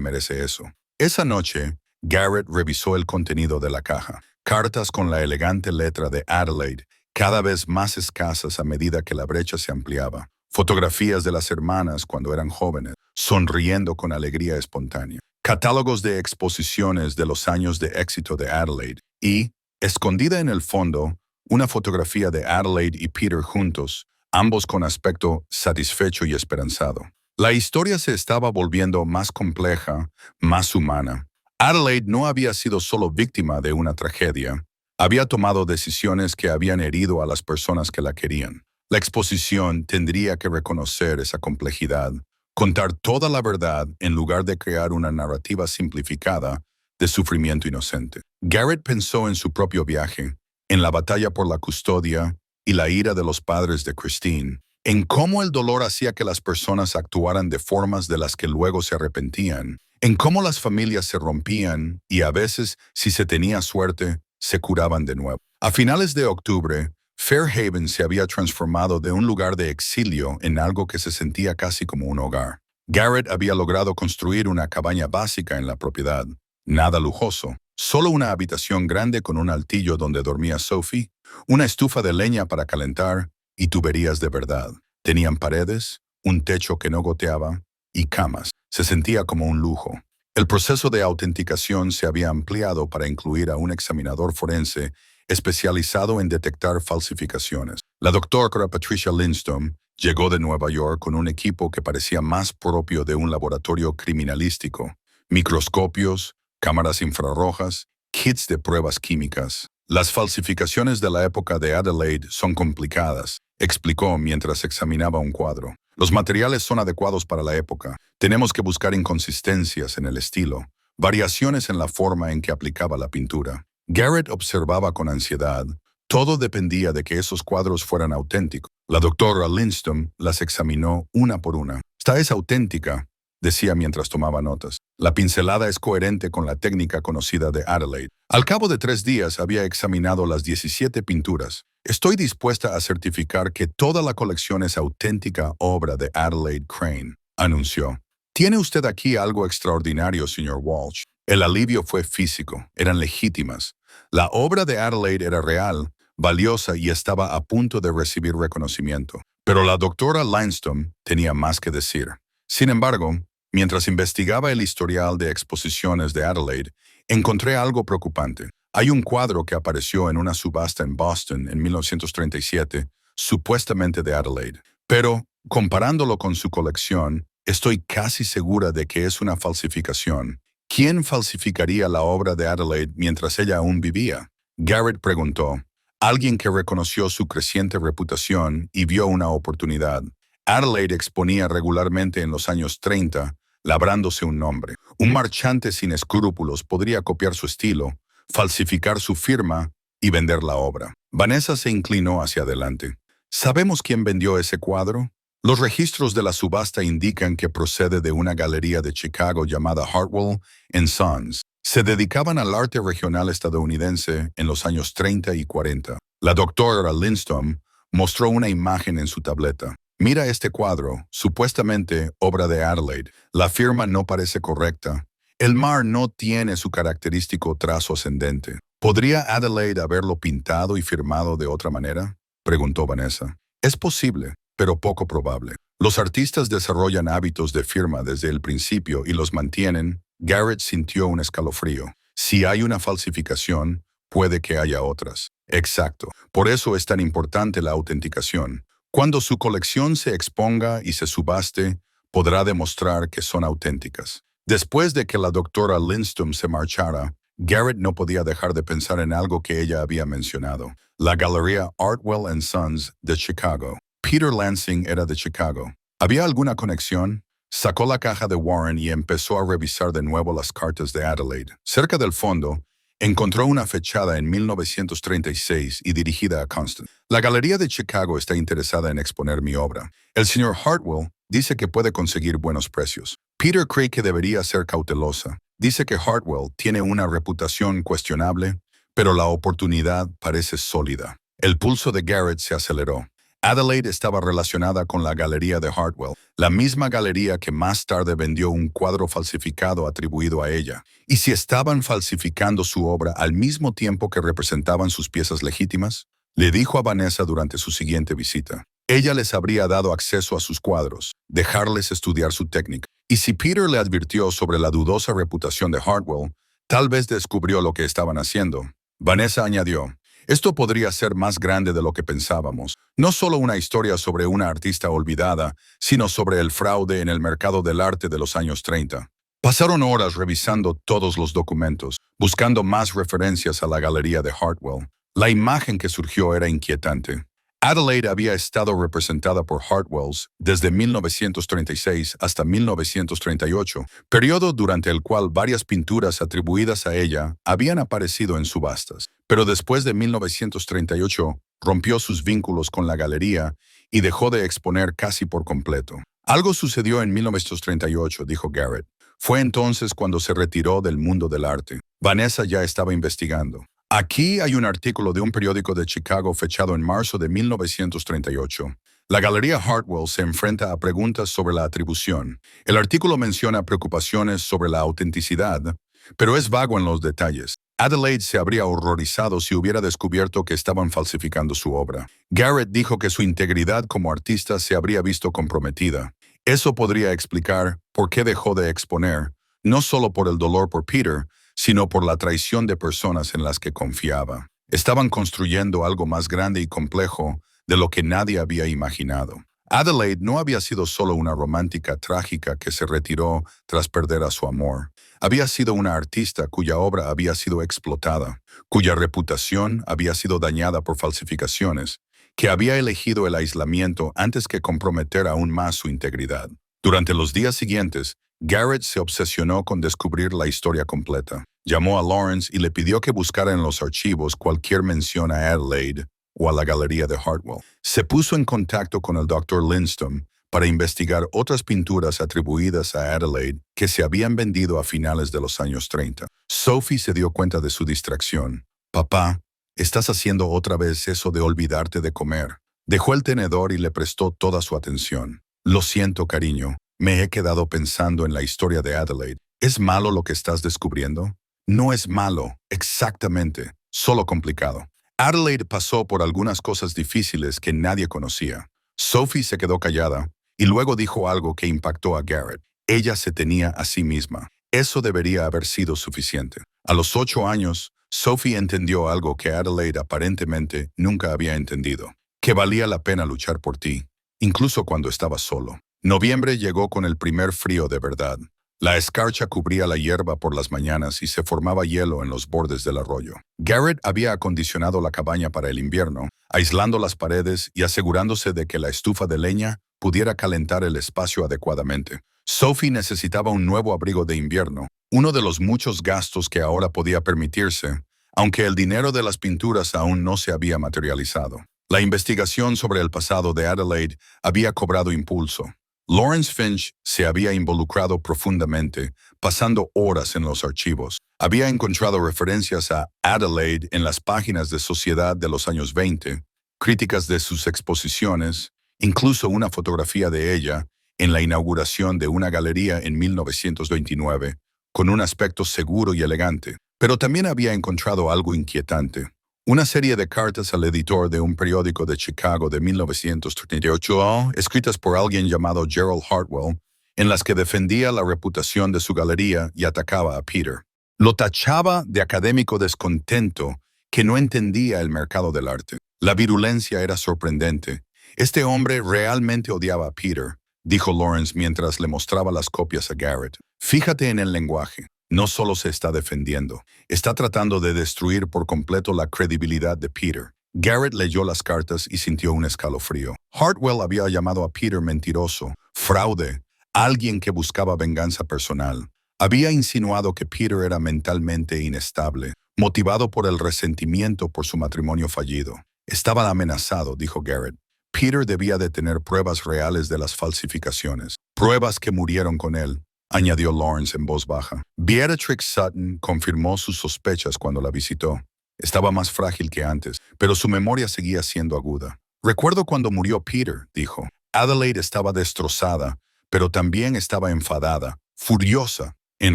merece eso. Esa noche, Garrett revisó el contenido de la caja. Cartas con la elegante letra de Adelaide, cada vez más escasas a medida que la brecha se ampliaba. Fotografías de las hermanas cuando eran jóvenes, sonriendo con alegría espontánea. Catálogos de exposiciones de los años de éxito de Adelaide. Y, escondida en el fondo, una fotografía de Adelaide y Peter juntos, ambos con aspecto satisfecho y esperanzado. La historia se estaba volviendo más compleja, más humana. Adelaide no había sido solo víctima de una tragedia, había tomado decisiones que habían herido a las personas que la querían. La exposición tendría que reconocer esa complejidad, contar toda la verdad en lugar de crear una narrativa simplificada de sufrimiento inocente. Garrett pensó en su propio viaje, en la batalla por la custodia y la ira de los padres de Christine, en cómo el dolor hacía que las personas actuaran de formas de las que luego se arrepentían, en cómo las familias se rompían y a veces, si se tenía suerte, se curaban de nuevo. A finales de octubre, Fairhaven se había transformado de un lugar de exilio en algo que se sentía casi como un hogar. Garrett había logrado construir una cabaña básica en la propiedad. Nada lujoso, solo una habitación grande con un altillo donde dormía Sophie, una estufa de leña para calentar y tuberías de verdad. Tenían paredes, un techo que no goteaba y camas. Se sentía como un lujo. El proceso de autenticación se había ampliado para incluir a un examinador forense especializado en detectar falsificaciones. La doctora Patricia Lindstrom llegó de Nueva York con un equipo que parecía más propio de un laboratorio criminalístico. Microscopios, cámaras infrarrojas, kits de pruebas químicas. Las falsificaciones de la época de Adelaide son complicadas, explicó mientras examinaba un cuadro. Los materiales son adecuados para la época. Tenemos que buscar inconsistencias en el estilo, variaciones en la forma en que aplicaba la pintura. Garrett observaba con ansiedad. Todo dependía de que esos cuadros fueran auténticos. La doctora Lindstrom las examinó una por una. Esta es auténtica, decía mientras tomaba notas. La pincelada es coherente con la técnica conocida de Adelaide. Al cabo de 3 días había examinado las 17 pinturas. Estoy dispuesta a certificar que toda la colección es auténtica obra de Adelaide Crane, anunció. Tiene usted aquí algo extraordinario, señor Walsh. El alivio fue físico, eran legítimas. La obra de Adelaide era real, valiosa y estaba a punto de recibir reconocimiento. Pero la doctora Lindstrom tenía más que decir. Sin embargo, mientras investigaba el historial de exposiciones de Adelaide, encontré algo preocupante. Hay un cuadro que apareció en una subasta en Boston en 1937, supuestamente de Adelaide. Pero, comparándolo con su colección, estoy casi segura de que es una falsificación. ¿Quién falsificaría la obra de Adelaide mientras ella aún vivía? Garrett preguntó. Alguien que reconoció su creciente reputación y vio una oportunidad. Adelaide exponía regularmente en los años 30, labrándose un nombre. Un marchante sin escrúpulos podría copiar su estilo, falsificar su firma y vender la obra. Vanessa se inclinó hacia adelante. ¿Sabemos quién vendió ese cuadro? Los registros de la subasta indican que procede de una galería de Chicago llamada Hartwell & Sons. Se dedicaban al arte regional estadounidense en los años 30 y 40. La doctora Lindstrom mostró una imagen en su tableta. Mira este cuadro, supuestamente obra de Adelaide. La firma no parece correcta. El mar no tiene su característico trazo ascendente. ¿Podría Adelaide haberlo pintado y firmado de otra manera? Preguntó Vanessa. Es posible, pero poco probable. Los artistas desarrollan hábitos de firma desde el principio y los mantienen. Garrett sintió un escalofrío. Si hay una falsificación, puede que haya otras. Exacto. Por eso es tan importante la autenticación. Cuando su colección se exponga y se subaste, podrá demostrar que son auténticas. Después de que la doctora Lindstrom se marchara, Garrett no podía dejar de pensar en algo que ella había mencionado. La galería Hartwell & Sons de Chicago. Peter Lansing era de Chicago. ¿Había alguna conexión? Sacó la caja de Warren y empezó a revisar de nuevo las cartas de Adelaide. Cerca del fondo, encontró una fechada en 1936 y dirigida a Constant. La Galería de Chicago está interesada en exponer mi obra. El señor Hartwell dice que puede conseguir buenos precios. Peter cree que debería ser cautelosa. Dice que Hartwell tiene una reputación cuestionable, pero la oportunidad parece sólida. El pulso de Garrett se aceleró. Adelaide estaba relacionada con la galería de Hartwell, la misma galería que más tarde vendió un cuadro falsificado atribuido a ella. ¿Y si estaban falsificando su obra al mismo tiempo que representaban sus piezas legítimas? Le dijo a Vanessa durante su siguiente visita. Ella les habría dado acceso a sus cuadros, dejarles estudiar su técnica. Y si Peter le advirtió sobre la dudosa reputación de Hartwell, tal vez descubrió lo que estaban haciendo. Vanessa añadió, esto podría ser más grande de lo que pensábamos. No solo una historia sobre una artista olvidada, sino sobre el fraude en el mercado del arte de los años 30. Pasaron horas revisando todos los documentos, buscando más referencias a la galería de Hartwell. La imagen que surgió era inquietante. Adelaide había estado representada por Hartwells desde 1936 hasta 1938, periodo durante el cual varias pinturas atribuidas a ella habían aparecido en subastas. Pero después de 1938, rompió sus vínculos con la galería y dejó de exponer casi por completo. Algo sucedió en 1938, dijo Garrett. Fue entonces cuando se retiró del mundo del arte. Vanessa ya estaba investigando. Aquí hay un artículo de un periódico de Chicago fechado en marzo de 1938. La Galería Hartwell se enfrenta a preguntas sobre la atribución. El artículo menciona preocupaciones sobre la autenticidad, pero es vago en los detalles. Adelaide se habría horrorizado si hubiera descubierto que estaban falsificando su obra. Garrett dijo que su integridad como artista se habría visto comprometida. Eso podría explicar por qué dejó de exponer, no solo por el dolor por Peter, sino por la traición de personas en las que confiaba. Estaban construyendo algo más grande y complejo de lo que nadie había imaginado. Adelaide no había sido solo una romántica trágica que se retiró tras perder a su amor. Había sido una artista cuya obra había sido explotada, cuya reputación había sido dañada por falsificaciones, que había elegido el aislamiento antes que comprometer aún más su integridad. Durante los días siguientes, Garrett se obsesionó con descubrir la historia completa. Llamó a Lawrence y le pidió que buscara en los archivos cualquier mención a Adelaide o a la galería de Hartwell. Se puso en contacto con el Dr. Lindstrom para investigar otras pinturas atribuidas a Adelaide que se habían vendido a finales de los años 30. Sophie se dio cuenta de su distracción. «Papá, estás haciendo otra vez eso de olvidarte de comer». Dejó el tenedor y le prestó toda su atención. «Lo siento, cariño. Me he quedado pensando en la historia de Adelaide. ¿Es malo lo que estás descubriendo?» «No es malo, exactamente, solo complicado». Adelaide pasó por algunas cosas difíciles que nadie conocía. Sophie se quedó callada y luego dijo algo que impactó a Garrett. Ella se tenía a sí misma. Eso debería haber sido suficiente. A los 8 años, Sophie entendió algo que Adelaide aparentemente nunca había entendido. Que valía la pena luchar por ti, incluso cuando estabas solo. Noviembre llegó con el primer frío de verdad. La escarcha cubría la hierba por las mañanas y se formaba hielo en los bordes del arroyo. Garrett había acondicionado la cabaña para el invierno, aislando las paredes y asegurándose de que la estufa de leña pudiera calentar el espacio adecuadamente. Sophie necesitaba un nuevo abrigo de invierno, uno de los muchos gastos que ahora podía permitirse, aunque el dinero de las pinturas aún no se había materializado. La investigación sobre el pasado de Adelaide había cobrado impulso. Lawrence Finch se había involucrado profundamente, pasando horas en los archivos. Había encontrado referencias a Adelaide en las páginas de Sociedad de los años 20, críticas de sus exposiciones, incluso una fotografía de ella en la inauguración de una galería en 1929, con un aspecto seguro y elegante. Pero también había encontrado algo inquietante. Una serie de cartas al editor de un periódico de Chicago de 1938, escritas por alguien llamado Gerald Hartwell, en las que defendía la reputación de su galería y atacaba a Peter. Lo tachaba de académico descontento que no entendía el mercado del arte. La virulencia era sorprendente. Este hombre realmente odiaba a Peter, dijo Lawrence mientras le mostraba las copias a Garrett. Fíjate en el lenguaje. No solo se está defendiendo, está tratando de destruir por completo la credibilidad de Peter. Garrett leyó las cartas y sintió un escalofrío. Hartwell había llamado a Peter mentiroso, fraude, alguien que buscaba venganza personal. Había insinuado que Peter era mentalmente inestable, motivado por el resentimiento por su matrimonio fallido. Estaba amenazado, dijo Garrett. Peter debía de tener pruebas reales de las falsificaciones, pruebas que murieron con él, añadió Lawrence en voz baja. Beatrix Sutton confirmó sus sospechas cuando la visitó. Estaba más frágil que antes, pero su memoria seguía siendo aguda. Recuerdo cuando murió Peter, dijo. Adelaide estaba destrozada, pero también estaba enfadada, furiosa, en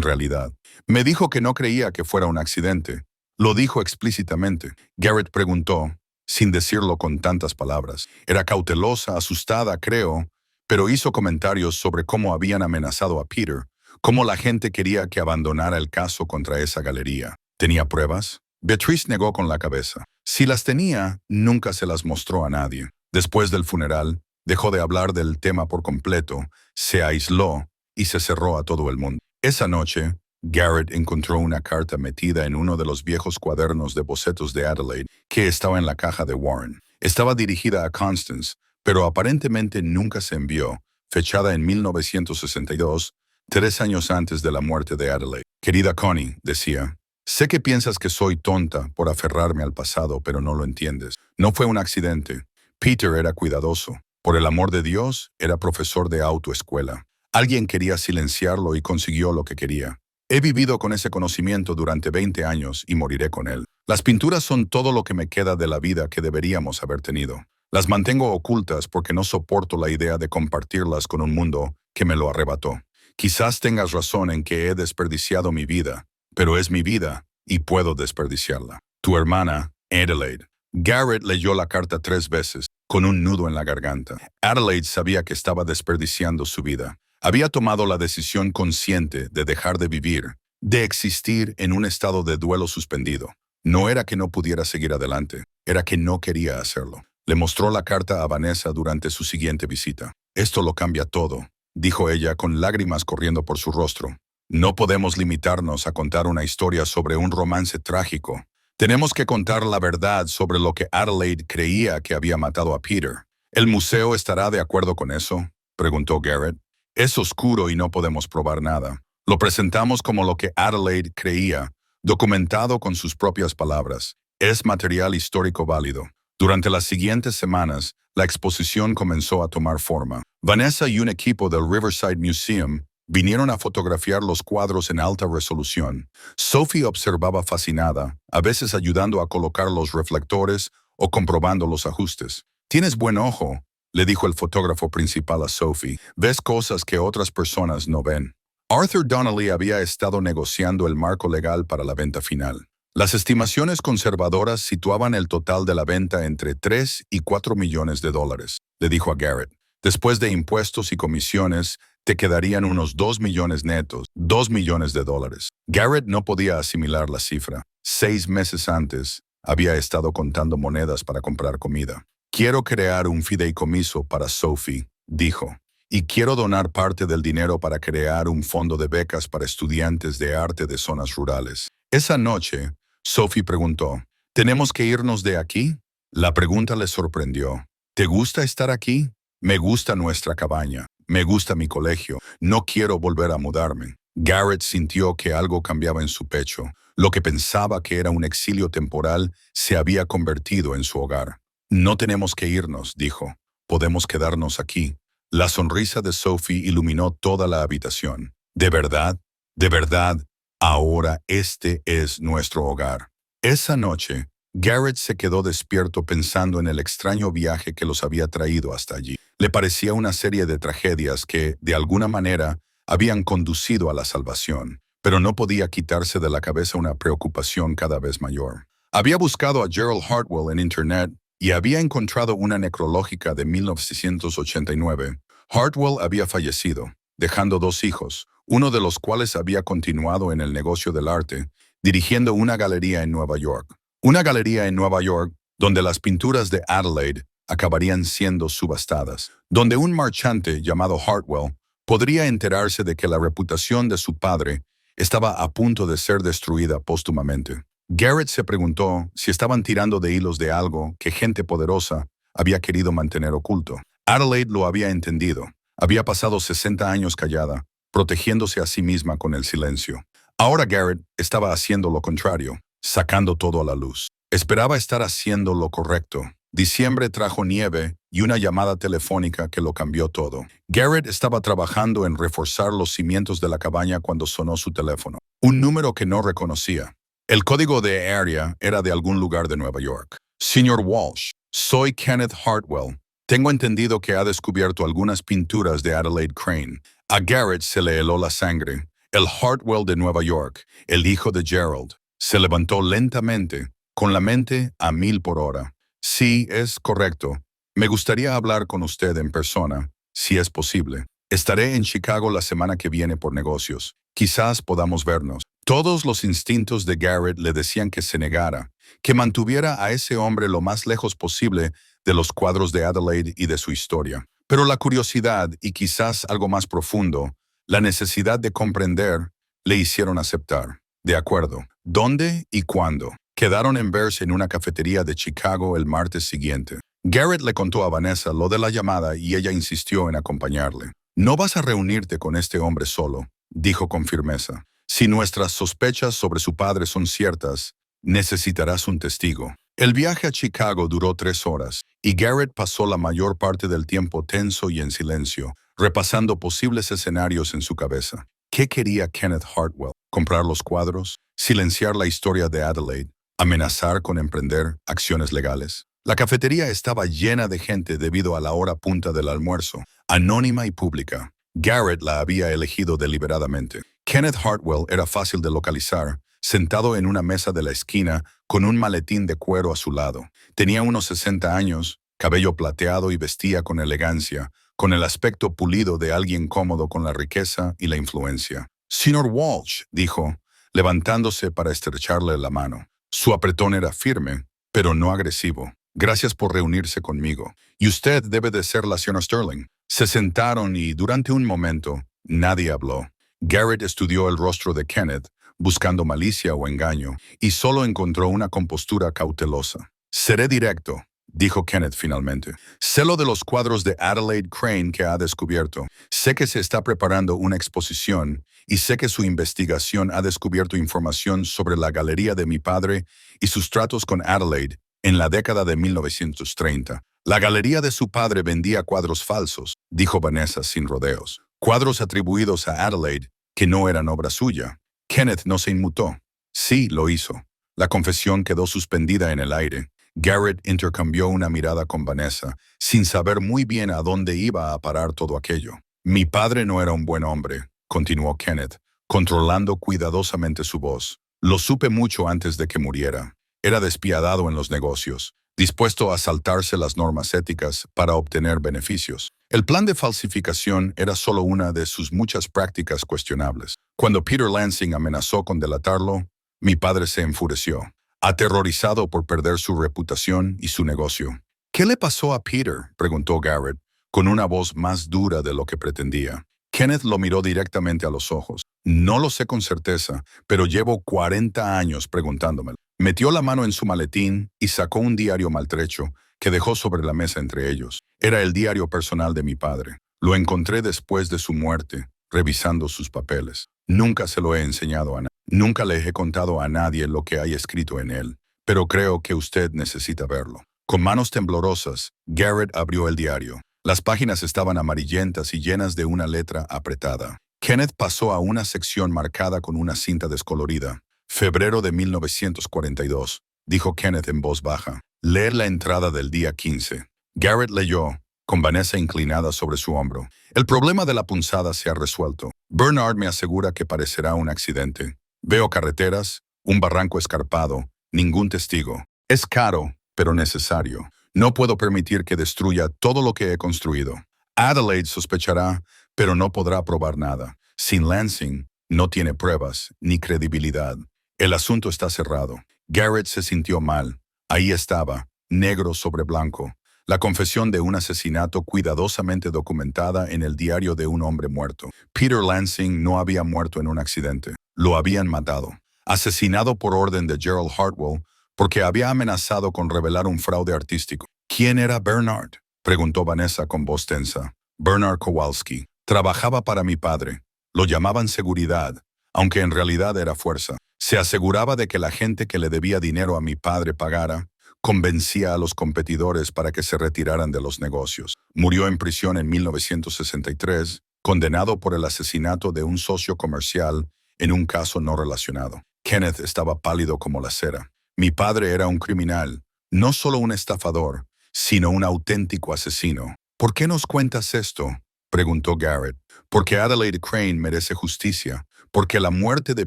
realidad. Me dijo que no creía que fuera un accidente. Lo dijo explícitamente. Garrett preguntó, sin decirlo con tantas palabras. Era cautelosa, asustada, creo, pero hizo comentarios sobre cómo habían amenazado a Peter, cómo la gente quería que abandonara el caso contra esa galería. ¿Tenía pruebas? Beatrice negó con la cabeza. Si las tenía, nunca se las mostró a nadie. Después del funeral, dejó de hablar del tema por completo, se aisló y se cerró a todo el mundo. Esa noche, Garrett encontró una carta metida en uno de los viejos cuadernos de bocetos de Adelaide que estaba en la caja de Warren. Estaba dirigida a Constance, pero aparentemente nunca se envió, fechada en 1962, 3 años antes de la muerte de Adelaide. Querida Connie, decía, sé que piensas que soy tonta por aferrarme al pasado, pero no lo entiendes. No fue un accidente. Peter era cuidadoso. Por el amor de Dios, era profesor de autoescuela. Alguien quería silenciarlo y consiguió lo que quería. He vivido con ese conocimiento durante 20 años y moriré con él. Las pinturas son todo lo que me queda de la vida que deberíamos haber tenido. Las mantengo ocultas porque no soporto la idea de compartirlas con un mundo que me lo arrebató. Quizás tengas razón en que he desperdiciado mi vida, pero es mi vida y puedo desperdiciarla. Tu hermana, Adelaide. Garrett leyó la carta 3 veces, con un nudo en la garganta. Adelaide sabía que estaba desperdiciando su vida. Había tomado la decisión consciente de dejar de vivir, de existir en un estado de duelo suspendido. No era que no pudiera seguir adelante, era que no quería hacerlo. Le mostró la carta a Vanessa durante su siguiente visita. Esto lo cambia todo, dijo ella con lágrimas corriendo por su rostro. No podemos limitarnos a contar una historia sobre un romance trágico. Tenemos que contar la verdad sobre lo que Adelaide creía que había matado a Peter. ¿El museo estará de acuerdo con eso?, preguntó Garrett. Es oscuro y no podemos probar nada. Lo presentamos como lo que Adelaide creía, documentado con sus propias palabras. Es material histórico válido. Durante las siguientes semanas, la exposición comenzó a tomar forma. Vanessa y un equipo del Riverside Museum vinieron a fotografiar los cuadros en alta resolución. Sophie observaba fascinada, a veces ayudando a colocar los reflectores o comprobando los ajustes. «Tienes buen ojo», le dijo el fotógrafo principal a Sophie. «Ves cosas que otras personas no ven». Arthur Donnelly había estado negociando el marco legal para la venta final. Las estimaciones conservadoras situaban el total de la venta entre 3 y 4 millones de dólares, le dijo a Garrett. Después de impuestos y comisiones, te quedarían unos 2 millones netos, 2 millones de dólares. Garrett no podía asimilar la cifra. 6 meses antes, había estado contando monedas para comprar comida. «Quiero crear un fideicomiso para Sophie», dijo, «y quiero donar parte del dinero para crear un fondo de becas para estudiantes de arte de zonas rurales». Esa noche, Sophie preguntó, «¿Tenemos que irnos de aquí?». La pregunta le sorprendió. «¿Te gusta estar aquí?». «Me gusta nuestra cabaña. Me gusta mi colegio. No quiero volver a mudarme». Garrett sintió que algo cambiaba en su pecho. Lo que pensaba que era un exilio temporal se había convertido en su hogar. «No tenemos que irnos», dijo. «Podemos quedarnos aquí». La sonrisa de Sophie iluminó toda la habitación. «¿De verdad? ¿De verdad? Ahora este es nuestro hogar». Esa noche, Garrett se quedó despierto pensando en el extraño viaje que los había traído hasta allí. Le parecía una serie de tragedias que, de alguna manera, habían conducido a la salvación, pero no podía quitarse de la cabeza una preocupación cada vez mayor. Había buscado a Gerald Hartwell en Internet y había encontrado una necrológica de 1989. Hartwell había fallecido, dejando 2 hijos, uno de los cuales había continuado en el negocio del arte, dirigiendo una galería en Nueva York. Una galería en Nueva York donde las pinturas de Adelaide acabarían siendo subastadas, donde un marchante llamado Hartwell podría enterarse de que la reputación de su padre estaba a punto de ser destruida póstumamente. Garrett se preguntó si estaban tirando de hilos de algo que gente poderosa había querido mantener oculto. Adelaide lo había entendido. Había pasado 60 años callada, protegiéndose a sí misma con el silencio. Ahora Garrett estaba haciendo lo contrario, sacando todo a la luz. Esperaba estar haciendo lo correcto. Diciembre trajo nieve y una llamada telefónica que lo cambió todo. Garrett estaba trabajando en reforzar los cimientos de la cabaña cuando sonó su teléfono. Un número que no reconocía. El código de área era de algún lugar de Nueva York. Señor Walsh, soy Kenneth Hartwell. Tengo entendido que ha descubierto algunas pinturas de Adelaide Crane. A Garrett se le heló la sangre. El Hartwell de Nueva York, el hijo de Gerald, se levantó lentamente, con la mente a 1000 por hora. Sí, es correcto. Me gustaría hablar con usted en persona, si es posible. Estaré en Chicago la semana que viene por negocios. Quizás podamos vernos. Todos los instintos de Garrett le decían que se negara, que mantuviera a ese hombre lo más lejos posible de los cuadros de Adelaide y de su historia. Pero la curiosidad, y quizás algo más profundo, la necesidad de comprender, le hicieron aceptar. De acuerdo. ¿Dónde y cuándo? Quedaron en verse en una cafetería de Chicago el martes siguiente. Garrett le contó a Vanessa lo de la llamada y ella insistió en acompañarle. No vas a reunirte con este hombre solo, dijo con firmeza. Si nuestras sospechas sobre su padre son ciertas, necesitarás un testigo. El viaje a Chicago duró 3 horas, y Garrett pasó la mayor parte del tiempo tenso y en silencio, repasando posibles escenarios en su cabeza. ¿Qué quería Kenneth Hartwell? ¿Comprar los cuadros? ¿Silenciar la historia de Adelaide? ¿Amenazar con emprender acciones legales? La cafetería estaba llena de gente debido a la hora punta del almuerzo, anónima y pública. Garrett la había elegido deliberadamente. Kenneth Hartwell era fácil de localizar, sentado en una mesa de la esquina con un maletín de cuero a su lado. Tenía unos 60 años, cabello plateado y vestía con elegancia, con el aspecto pulido de alguien cómodo con la riqueza y la influencia. Señor Walsh, dijo, levantándose para estrecharle la mano. Su apretón era firme, pero no agresivo. Gracias por reunirse conmigo. Y usted debe de ser la señora Sterling. Se sentaron y, durante un momento, nadie habló. Garrett estudió el rostro de Kenneth, buscando malicia o engaño, y solo encontró una compostura cautelosa. Seré directo, dijo Kenneth finalmente. Sé lo de los cuadros de Adelaide Crane que ha descubierto. Sé que se está preparando una exposición, y sé que su investigación ha descubierto información sobre la galería de mi padre y sus tratos con Adelaide en la década de 1930. La galería de su padre vendía cuadros falsos, dijo Vanessa sin rodeos. Cuadros atribuidos a Adelaide que no eran obra suya. Kenneth no se inmutó. Sí, lo hizo. La confesión quedó suspendida en el aire. Garrett intercambió una mirada con Vanessa, sin saber muy bien a dónde iba a parar todo aquello. Mi padre no era un buen hombre, continuó Kenneth, controlando cuidadosamente su voz. Lo supe mucho antes de que muriera. Era despiadado en los negocios, dispuesto a saltarse las normas éticas para obtener beneficios. El plan de falsificación era solo una de sus muchas prácticas cuestionables. Cuando Peter Lansing amenazó con delatarlo, mi padre se enfureció, aterrorizado por perder su reputación y su negocio. ¿Qué le pasó a Peter?, preguntó Garrett, con una voz más dura de lo que pretendía. Kenneth lo miró directamente a los ojos. No lo sé con certeza, pero llevo 40 años preguntándomelo. Metió la mano en su maletín y sacó un diario maltrecho que dejó sobre la mesa entre ellos. Era el diario personal de mi padre. Lo encontré después de su muerte, revisando sus papeles. Nunca se lo he enseñado a nadie. Nunca le he contado a nadie lo que hay escrito en él, pero creo que usted necesita verlo. Con manos temblorosas, Garrett abrió el diario. Las páginas estaban amarillentas y llenas de una letra apretada. Kenneth pasó a una sección marcada con una cinta descolorida. Febrero de 1942, dijo Kenneth en voz baja. Leer la entrada del día 15. Garrett leyó, con Vanessa inclinada sobre su hombro. El problema de la punzada se ha resuelto. Bernard me asegura que parecerá un accidente. Veo carreteras, un barranco escarpado, ningún testigo. Es caro, pero necesario. No puedo permitir que destruya todo lo que he construido. Adelaide sospechará, pero no podrá probar nada. Sin Lansing, no tiene pruebas ni credibilidad. El asunto está cerrado. Garrett se sintió mal. Ahí estaba, negro sobre blanco, la confesión de un asesinato cuidadosamente documentada en el diario de un hombre muerto. Peter Lansing no había muerto en un accidente. Lo habían matado. Asesinado por orden de Gerald Hartwell porque había amenazado con revelar un fraude artístico. ¿Quién era Bernard?, preguntó Vanessa con voz tensa. Bernard Kowalski. Trabajaba para mi padre. Lo llamaban seguridad, aunque en realidad era fuerza. Se aseguraba de que la gente que le debía dinero a mi padre pagara. Convencía a los competidores para que se retiraran de los negocios. Murió en prisión en 1963, condenado por el asesinato de un socio comercial en un caso no relacionado. Kenneth estaba pálido como la cera. Mi padre era un criminal, no solo un estafador, sino un auténtico asesino. ¿Por qué nos cuentas esto?, preguntó Garrett. Porque Adelaide Crane merece justicia, porque la muerte de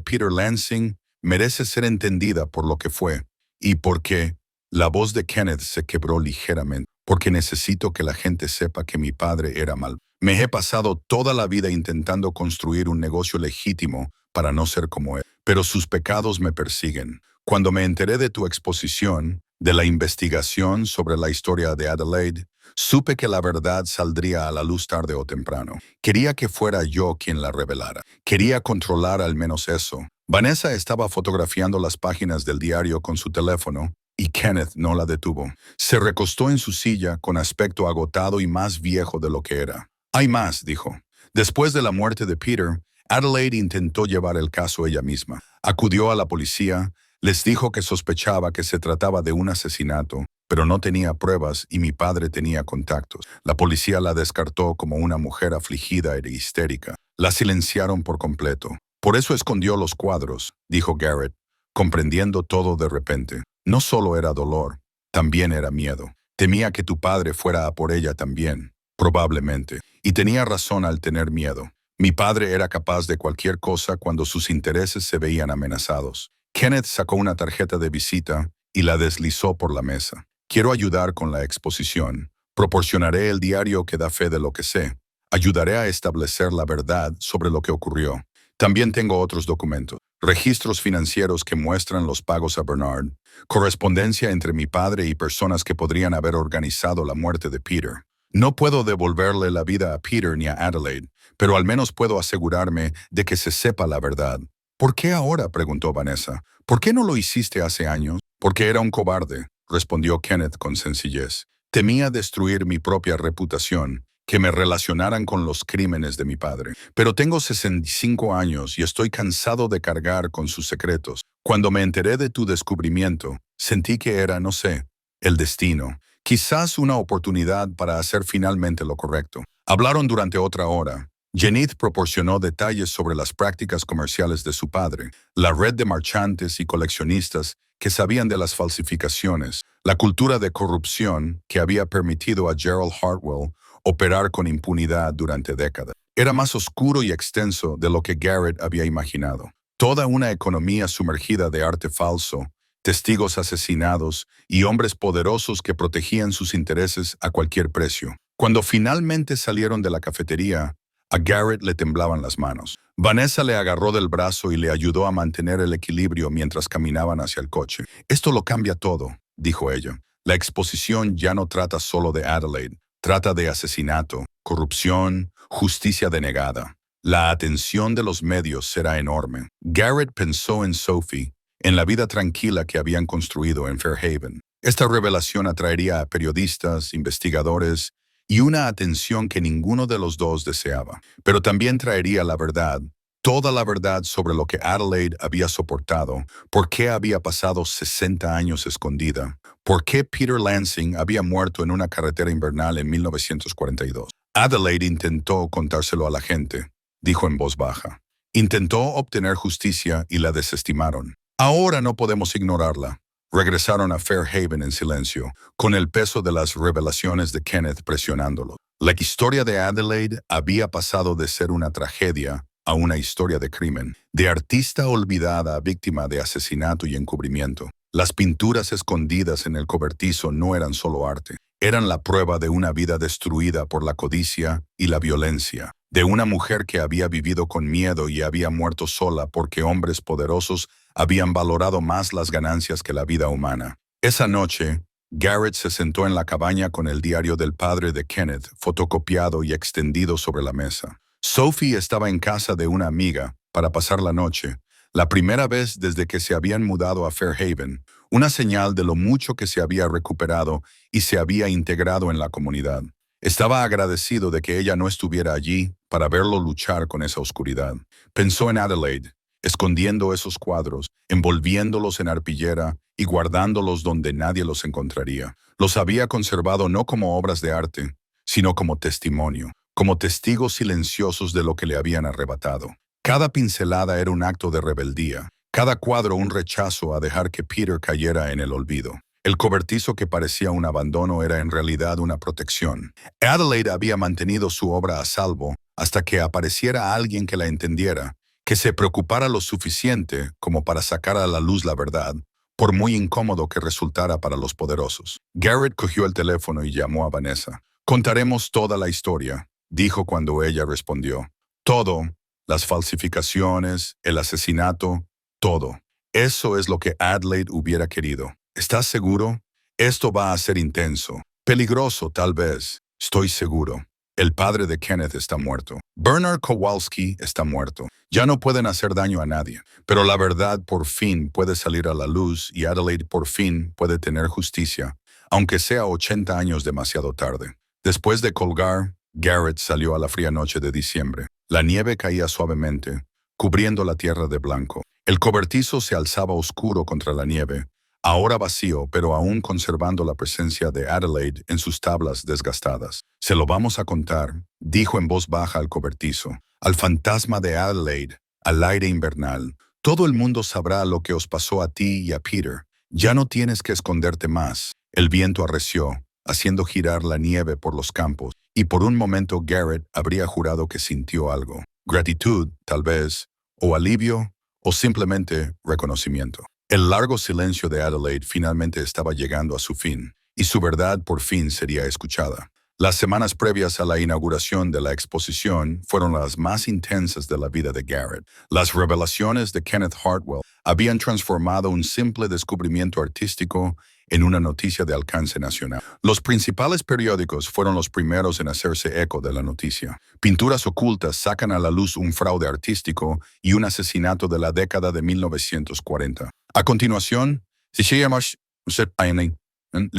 Peter Lansing merece ser entendida por lo que fue, y porque la voz de Kenneth se quebró ligeramente, porque necesito que la gente sepa que mi padre era mal. Me he pasado toda la vida intentando construir un negocio legítimo para no ser como él, pero sus pecados me persiguen. Cuando me enteré de tu exposición, de la investigación sobre la historia de Adelaide, supe que la verdad saldría a la luz tarde o temprano. Quería que fuera yo quien la revelara. Quería controlar al menos eso. Vanessa estaba fotografiando las páginas del diario con su teléfono y Kenneth no la detuvo. Se recostó en su silla con aspecto agotado y más viejo de lo que era. Hay más, dijo. Después de la muerte de Peter, Adelaide intentó llevar el caso ella misma. Acudió a la policía, les dijo que sospechaba que se trataba de un asesinato, pero no tenía pruebas y mi padre tenía contactos. La policía la descartó como una mujer afligida e histérica. La silenciaron por completo. Por eso escondió los cuadros, dijo Garrett, comprendiendo todo de repente. No solo era dolor, también era miedo. Temía que tu padre fuera a por ella también, probablemente. Y tenía razón al tener miedo. Mi padre era capaz de cualquier cosa cuando sus intereses se veían amenazados. Kenneth sacó una tarjeta de visita y la deslizó por la mesa. Quiero ayudar con la exposición. Proporcionaré el diario que da fe de lo que sé. Ayudaré a establecer la verdad sobre lo que ocurrió. También tengo otros documentos. Registros financieros que muestran los pagos a Bernard. Correspondencia entre mi padre y personas que podrían haber organizado la muerte de Peter. No puedo devolverle la vida a Peter ni a Adelaide, pero al menos puedo asegurarme de que se sepa la verdad. ¿Por qué ahora?, preguntó Vanessa. ¿Por qué no lo hiciste hace años? Porque era un cobarde, respondió Kenneth con sencillez. Temía destruir mi propia reputación, que me relacionaran con los crímenes de mi padre. Pero tengo 65 años y estoy cansado de cargar con sus secretos. Cuando me enteré de tu descubrimiento, sentí que era, no sé, el destino. Quizás una oportunidad para hacer finalmente lo correcto. Hablaron durante otra hora. Jenith proporcionó detalles sobre las prácticas comerciales de su padre, la red de marchantes y coleccionistas que sabían de las falsificaciones, la cultura de corrupción que había permitido a Gerald Hartwell operar con impunidad durante décadas. Era más oscuro y extenso de lo que Garrett había imaginado. Toda una economía sumergida de arte falso, testigos asesinados y hombres poderosos que protegían sus intereses a cualquier precio. Cuando finalmente salieron de la cafetería, a Garrett le temblaban las manos. Vanessa le agarró del brazo y le ayudó a mantener el equilibrio mientras caminaban hacia el coche. Esto lo cambia todo, dijo ella. La exposición ya no trata solo de Adelaide, trata de asesinato, corrupción, justicia denegada. La atención de los medios será enorme. Garrett pensó en Sophie, en la vida tranquila que habían construido en Fairhaven. Esta revelación atraería a periodistas, investigadores y una atención que ninguno de los dos deseaba. Pero también traería la verdad, toda la verdad sobre lo que Adelaide había soportado, por qué había pasado 60 años escondida, por qué Peter Lansing había muerto en una carretera invernal en 1942. Adelaide intentó contárselo a la gente, dijo en voz baja. Intentó obtener justicia y la desestimaron. Ahora no podemos ignorarla. Regresaron a Fairhaven en silencio, con el peso de las revelaciones de Kenneth presionándolo. La historia de Adelaide había pasado de ser una tragedia a una historia de crimen, de artista olvidada a víctima de asesinato y encubrimiento. Las pinturas escondidas en el cobertizo no eran solo arte, eran la prueba de una vida destruida por la codicia y la violencia, de una mujer que había vivido con miedo y había muerto sola porque hombres poderosos habían valorado más las ganancias que la vida humana. Esa noche, Garrett se sentó en la cabaña con el diario del padre de Kenneth, fotocopiado y extendido sobre la mesa. Sophie estaba en casa de una amiga para pasar la noche, la primera vez desde que se habían mudado a Fairhaven, una señal de lo mucho que se había recuperado y se había integrado en la comunidad. Estaba agradecido de que ella no estuviera allí para verlo luchar con esa oscuridad. Pensó en Adelaide, escondiendo esos cuadros, envolviéndolos en arpillera y guardándolos donde nadie los encontraría. Los había conservado no como obras de arte, sino como testimonio, como testigos silenciosos de lo que le habían arrebatado. Cada pincelada era un acto de rebeldía, cada cuadro un rechazo a dejar que Peter cayera en el olvido. El cobertizo que parecía un abandono era en realidad una protección. Adelaide había mantenido su obra a salvo hasta que apareciera alguien que la entendiera, que se preocupara lo suficiente como para sacar a la luz la verdad, por muy incómodo que resultara para los poderosos. Garrett cogió el teléfono y llamó a Vanessa. «Contaremos toda la historia», dijo cuando ella respondió. «Todo, las falsificaciones, el asesinato, todo. Eso es lo que Adelaide hubiera querido. ¿Estás seguro? Esto va a ser intenso. Peligroso, tal vez. Estoy seguro. El padre de Kenneth está muerto. Bernard Kowalski está muerto. Ya no pueden hacer daño a nadie. Pero la verdad por fin puede salir a la luz y Adelaide por fin puede tener justicia, aunque sea 80 años demasiado tarde». Después de colgar, Garrett salió a la fría noche de diciembre. La nieve caía suavemente, cubriendo la tierra de blanco. El cobertizo se alzaba oscuro contra la nieve, ahora vacío, pero aún conservando la presencia de Adelaide en sus tablas desgastadas. «Se lo vamos a contar», dijo en voz baja al cobertizo, «al fantasma de Adelaide, al aire invernal. Todo el mundo sabrá lo que os pasó a ti y a Peter. Ya no tienes que esconderte más». El viento arreció, haciendo girar la nieve por los campos, y por un momento Garrett habría jurado que sintió algo. Gratitud, tal vez, o alivio, o simplemente reconocimiento. El largo silencio de Adelaide finalmente estaba llegando a su fin, y su verdad por fin sería escuchada. Las semanas previas a la inauguración de la exposición fueron las más intensas de la vida de Garrett. Las revelaciones de Kenneth Hartwell habían transformado un simple descubrimiento artístico en una noticia de alcance nacional. Los principales periódicos fueron los primeros en hacerse eco de la noticia. Pinturas ocultas sacan a la luz un fraude artístico y un asesinato de la década de 1940. A continuación, le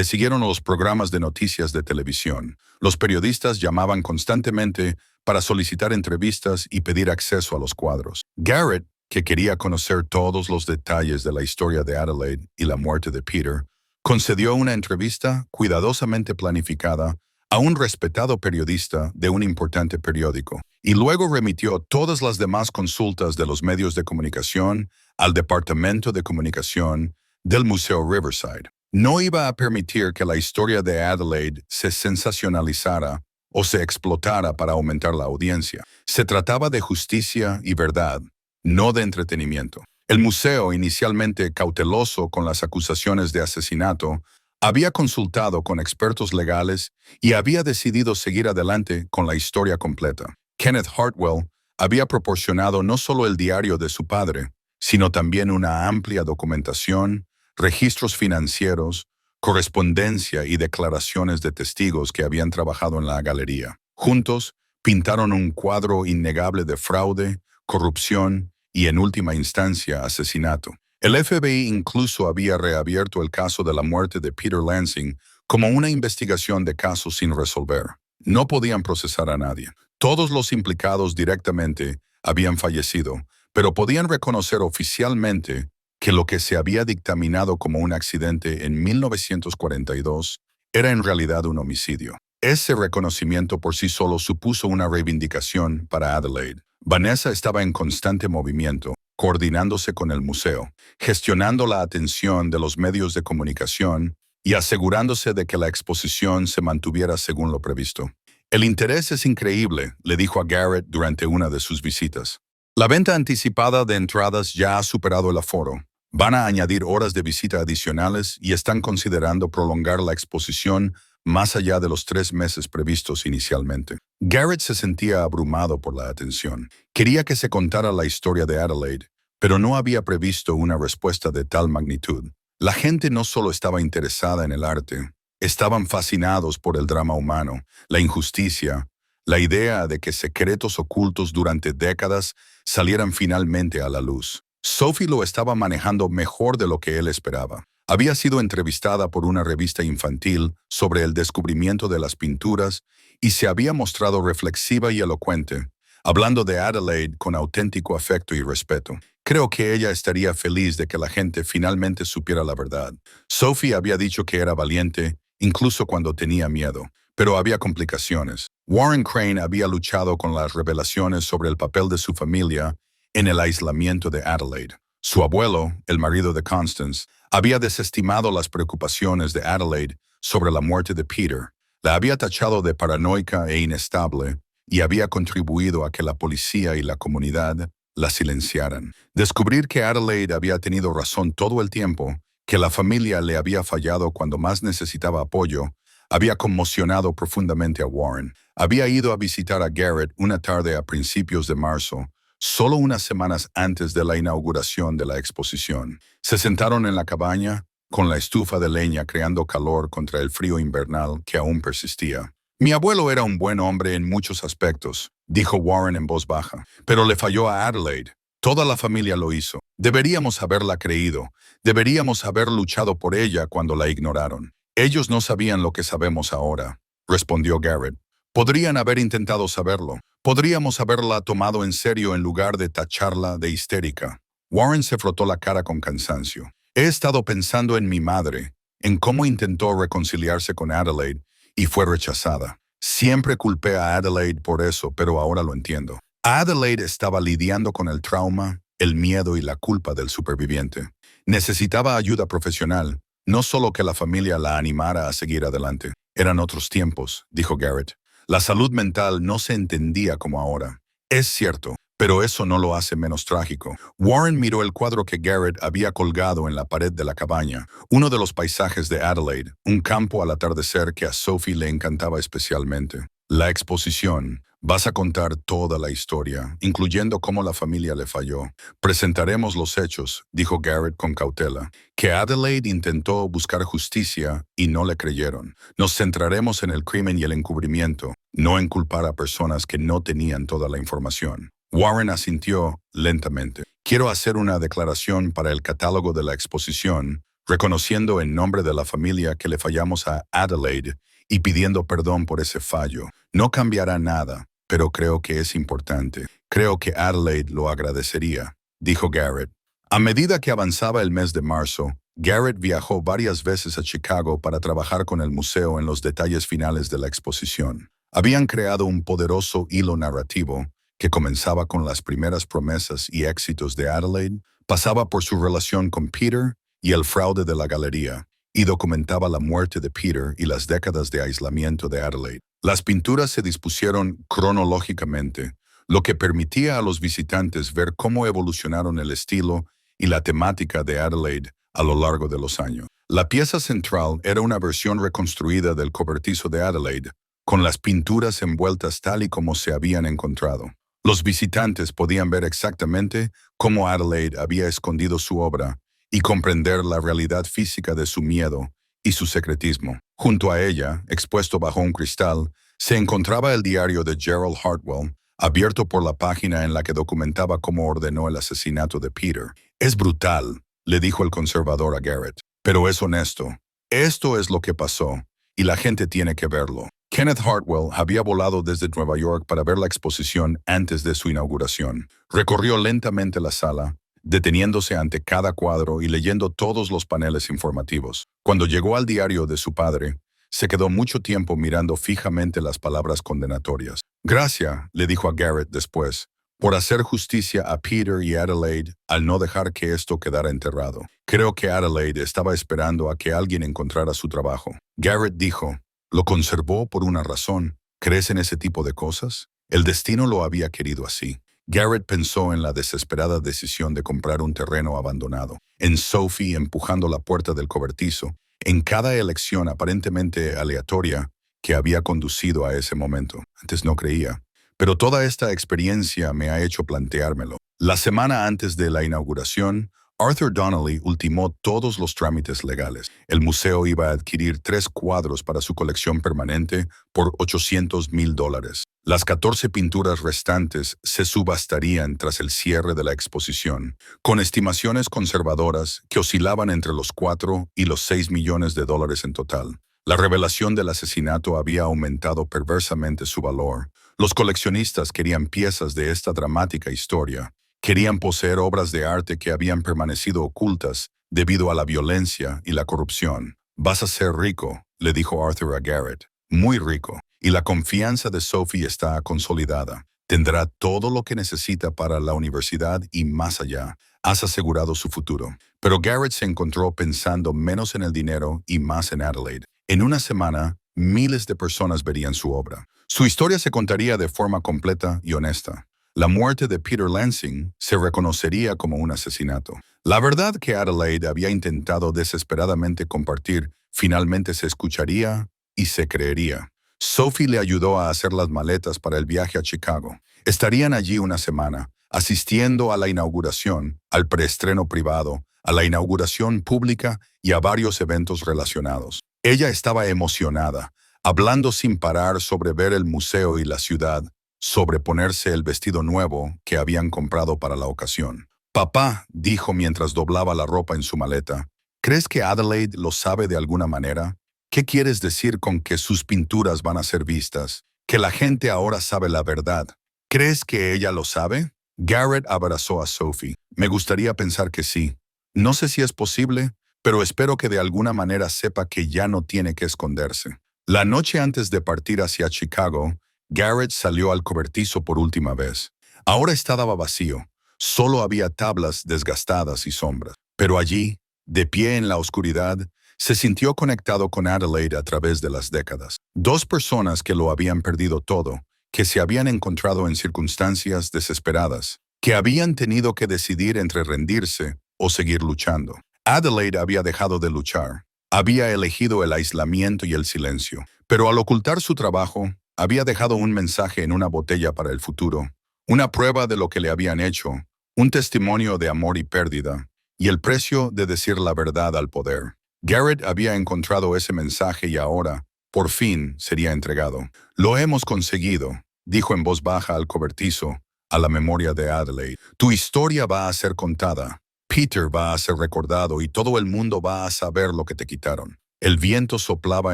siguieron los programas de noticias de televisión. Los periodistas llamaban constantemente para solicitar entrevistas y pedir acceso a los cuadros. Garrett, que quería conocer todos los detalles de la historia de Adelaide y la muerte de Peter, concedió una entrevista cuidadosamente planificada a un respetado periodista de un importante periódico, y luego remitió todas las demás consultas de los medios de comunicación al Departamento de Comunicación del Museo Riverside. No iba a permitir que la historia de Adelaide se sensacionalizara o se explotara para aumentar la audiencia. Se trataba de justicia y verdad, no de entretenimiento. El museo, inicialmente cauteloso con las acusaciones de asesinato, había consultado con expertos legales y había decidido seguir adelante con la historia completa. Kenneth Hartwell había proporcionado no solo el diario de su padre, sino también una amplia documentación, registros financieros, correspondencia y declaraciones de testigos que habían trabajado en la galería. Juntos, pintaron un cuadro innegable de fraude, corrupción y, en última instancia, asesinato. El FBI incluso había reabierto el caso de la muerte de Peter Lansing como una investigación de casos sin resolver. No podían procesar a nadie. Todos los implicados directamente habían fallecido, pero podían reconocer oficialmente que lo que se había dictaminado como un accidente en 1942 era en realidad un homicidio. Ese reconocimiento por sí solo supuso una reivindicación para Adelaide. Vanessa estaba en constante movimiento, coordinándose con el museo, gestionando la atención de los medios de comunicación y asegurándose de que la exposición se mantuviera según lo previsto. «El interés es increíble», le dijo a Garrett durante una de sus visitas. «La venta anticipada de entradas ya ha superado el aforo. Van a añadir horas de visita adicionales y están considerando prolongar la exposición más allá de los 3 meses previstos inicialmente». Garrett se sentía abrumado por la atención. Quería que se contara la historia de Adelaide, pero no había previsto una respuesta de tal magnitud. La gente no solo estaba interesada en el arte, estaban fascinados por el drama humano, la injusticia, la idea de que secretos ocultos durante décadas salieran finalmente a la luz. Sophie lo estaba manejando mejor de lo que él esperaba. Había sido entrevistada por una revista infantil sobre el descubrimiento de las pinturas y se había mostrado reflexiva y elocuente, hablando de Adelaide con auténtico afecto y respeto. Creo que ella estaría feliz de que la gente finalmente supiera la verdad. Sophie había dicho que era valiente, incluso cuando tenía miedo, pero había complicaciones. Warren Crane había luchado con las revelaciones sobre el papel de su familia en el aislamiento de Adelaide. Su abuelo, el marido de Constance, había desestimado las preocupaciones de Adelaide sobre la muerte de Peter. La había tachado de paranoica e inestable y había contribuido a que la policía y la comunidad la silenciaran. Descubrir que Adelaide había tenido razón todo el tiempo, que la familia le había fallado cuando más necesitaba apoyo, había conmocionado profundamente a Warren. Había ido a visitar a Garrett una tarde a principios de marzo, solo unas semanas antes de la inauguración de la exposición. Se sentaron en la cabaña, con la estufa de leña creando calor contra el frío invernal que aún persistía. Mi abuelo era un buen hombre en muchos aspectos, dijo Warren en voz baja, pero le falló a Adelaide. Toda la familia lo hizo. Deberíamos haberla creído. Deberíamos haber luchado por ella cuando la ignoraron. Ellos no sabían lo que sabemos ahora, respondió Garrett. Podrían haber intentado saberlo. Podríamos haberla tomado en serio en lugar de tacharla de histérica. Warren se frotó la cara con cansancio. He estado pensando en mi madre, en cómo intentó reconciliarse con Adelaide y fue rechazada. Siempre culpé a Adelaide por eso, pero ahora lo entiendo. Adelaide estaba lidiando con el trauma, el miedo y la culpa del superviviente. Necesitaba ayuda profesional, no solo que la familia la animara a seguir adelante. Eran otros tiempos, dijo Garrett. La salud mental no se entendía como ahora. Es cierto, pero eso no lo hace menos trágico. Warren miró el cuadro que Garrett había colgado en la pared de la cabaña, uno de los paisajes de Adelaide, un campo al atardecer que a Sophie le encantaba especialmente. La exposición. Vas a contar toda la historia, incluyendo cómo la familia le falló. Presentaremos los hechos, dijo Garrett con cautela, que Adelaide intentó buscar justicia y no le creyeron. Nos centraremos en el crimen y el encubrimiento, no en culpar a personas que no tenían toda la información. Warren asintió lentamente. Quiero hacer una declaración para el catálogo de la exposición, reconociendo en nombre de la familia que le fallamos a Adelaide y pidiendo perdón por ese fallo. No cambiará nada, pero creo que es importante. Creo que Adelaide lo agradecería, dijo Garrett. A medida que avanzaba el mes de marzo, Garrett viajó varias veces a Chicago para trabajar con el museo en los detalles finales de la exposición. Habían creado un poderoso hilo narrativo que comenzaba con las primeras promesas y éxitos de Adelaide, pasaba por su relación con Peter y el fraude de la galería, y documentaba la muerte de Peter y las décadas de aislamiento de Adelaide. Las pinturas se dispusieron cronológicamente, lo que permitía a los visitantes ver cómo evolucionaron el estilo y la temática de Adelaide a lo largo de los años. La pieza central era una versión reconstruida del cobertizo de Adelaide, con las pinturas envueltas tal y como se habían encontrado. Los visitantes podían ver exactamente cómo Adelaide había escondido su obra y comprender la realidad física de su miedo y su secretismo. Junto a ella, expuesto bajo un cristal, se encontraba el diario de Gerald Hartwell, abierto por la página en la que documentaba cómo ordenó el asesinato de Peter. Es brutal, le dijo el conservador a Garrett, pero es honesto. Esto es lo que pasó, y la gente tiene que verlo. Kenneth Hartwell había volado desde Nueva York para ver la exposición antes de su inauguración. Recorrió lentamente la sala, deteniéndose ante cada cuadro y leyendo todos los paneles informativos. Cuando llegó al diario de su padre, se quedó mucho tiempo mirando fijamente las palabras condenatorias. Gracias, le dijo a Garrett después, por hacer justicia a Peter y Adelaide al no dejar que esto quedara enterrado. Creo que Adelaide estaba esperando a que alguien encontrara su trabajo. Garrett dijo, lo conservó por una razón. ¿Crees en ese tipo de cosas? El destino lo había querido así. Garrett pensó en la desesperada decisión de comprar un terreno abandonado, en Sophie empujando la puerta del cobertizo, en cada elección aparentemente aleatoria que había conducido a ese momento. Antes no creía, pero toda esta experiencia me ha hecho planteármelo. La semana antes de la inauguración, Arthur Donnelly ultimó todos los trámites legales. El museo iba a adquirir 3 cuadros para su colección permanente por $800,000. Las 14 pinturas restantes se subastarían tras el cierre de la exposición, con estimaciones conservadoras que oscilaban entre los 4 y los 6 millones de dólares en total. La revelación del asesinato había aumentado perversamente su valor. Los coleccionistas querían piezas de esta dramática historia. Querían poseer obras de arte que habían permanecido ocultas debido a la violencia y la corrupción. «Vas a ser rico», le dijo Arthur a Garrett. «Muy rico. Y la confianza de Sophie está consolidada. Tendrá todo lo que necesita para la universidad y más allá. Has asegurado su futuro». Pero Garrett se encontró pensando menos en el dinero y más en Adelaide. En una semana, miles de personas verían su obra. Su historia se contaría de forma completa y honesta. La muerte de Peter Lansing se reconocería como un asesinato. La verdad que Adelaide había intentado desesperadamente compartir finalmente se escucharía y se creería. Sophie le ayudó a hacer las maletas para el viaje a Chicago. Estarían allí una semana, asistiendo a la inauguración, al preestreno privado, a la inauguración pública y a varios eventos relacionados. Ella estaba emocionada, hablando sin parar sobre ver el museo y la ciudad, sobre ponerse el vestido nuevo que habían comprado para la ocasión. «Papá», dijo mientras doblaba la ropa en su maleta, «¿crees que Adelaide lo sabe de alguna manera? ¿Qué quieres decir con que sus pinturas van a ser vistas? ¿Que la gente ahora sabe la verdad? ¿Crees que ella lo sabe?» Garrett abrazó a Sophie. «Me gustaría pensar que sí. No sé si es posible, pero espero que de alguna manera sepa que ya no tiene que esconderse». La noche antes de partir hacia Chicago, Garrett salió al cobertizo por última vez. Ahora estaba vacío. Solo había tablas desgastadas y sombras. Pero allí, de pie en la oscuridad, se sintió conectado con Adelaide a través de las décadas. Dos personas que lo habían perdido todo, que se habían encontrado en circunstancias desesperadas, que habían tenido que decidir entre rendirse o seguir luchando. Adelaide había dejado de luchar. Había elegido el aislamiento y el silencio. Pero al ocultar su trabajo, había dejado un mensaje en una botella para el futuro, una prueba de lo que le habían hecho, un testimonio de amor y pérdida, y el precio de decir la verdad al poder. Garrett había encontrado ese mensaje y ahora, por fin, sería entregado. «Lo hemos conseguido», dijo en voz baja al cobertizo, a la memoria de Adelaide. «Tu historia va a ser contada. Peter va a ser recordado y todo el mundo va a saber lo que te quitaron». El viento soplaba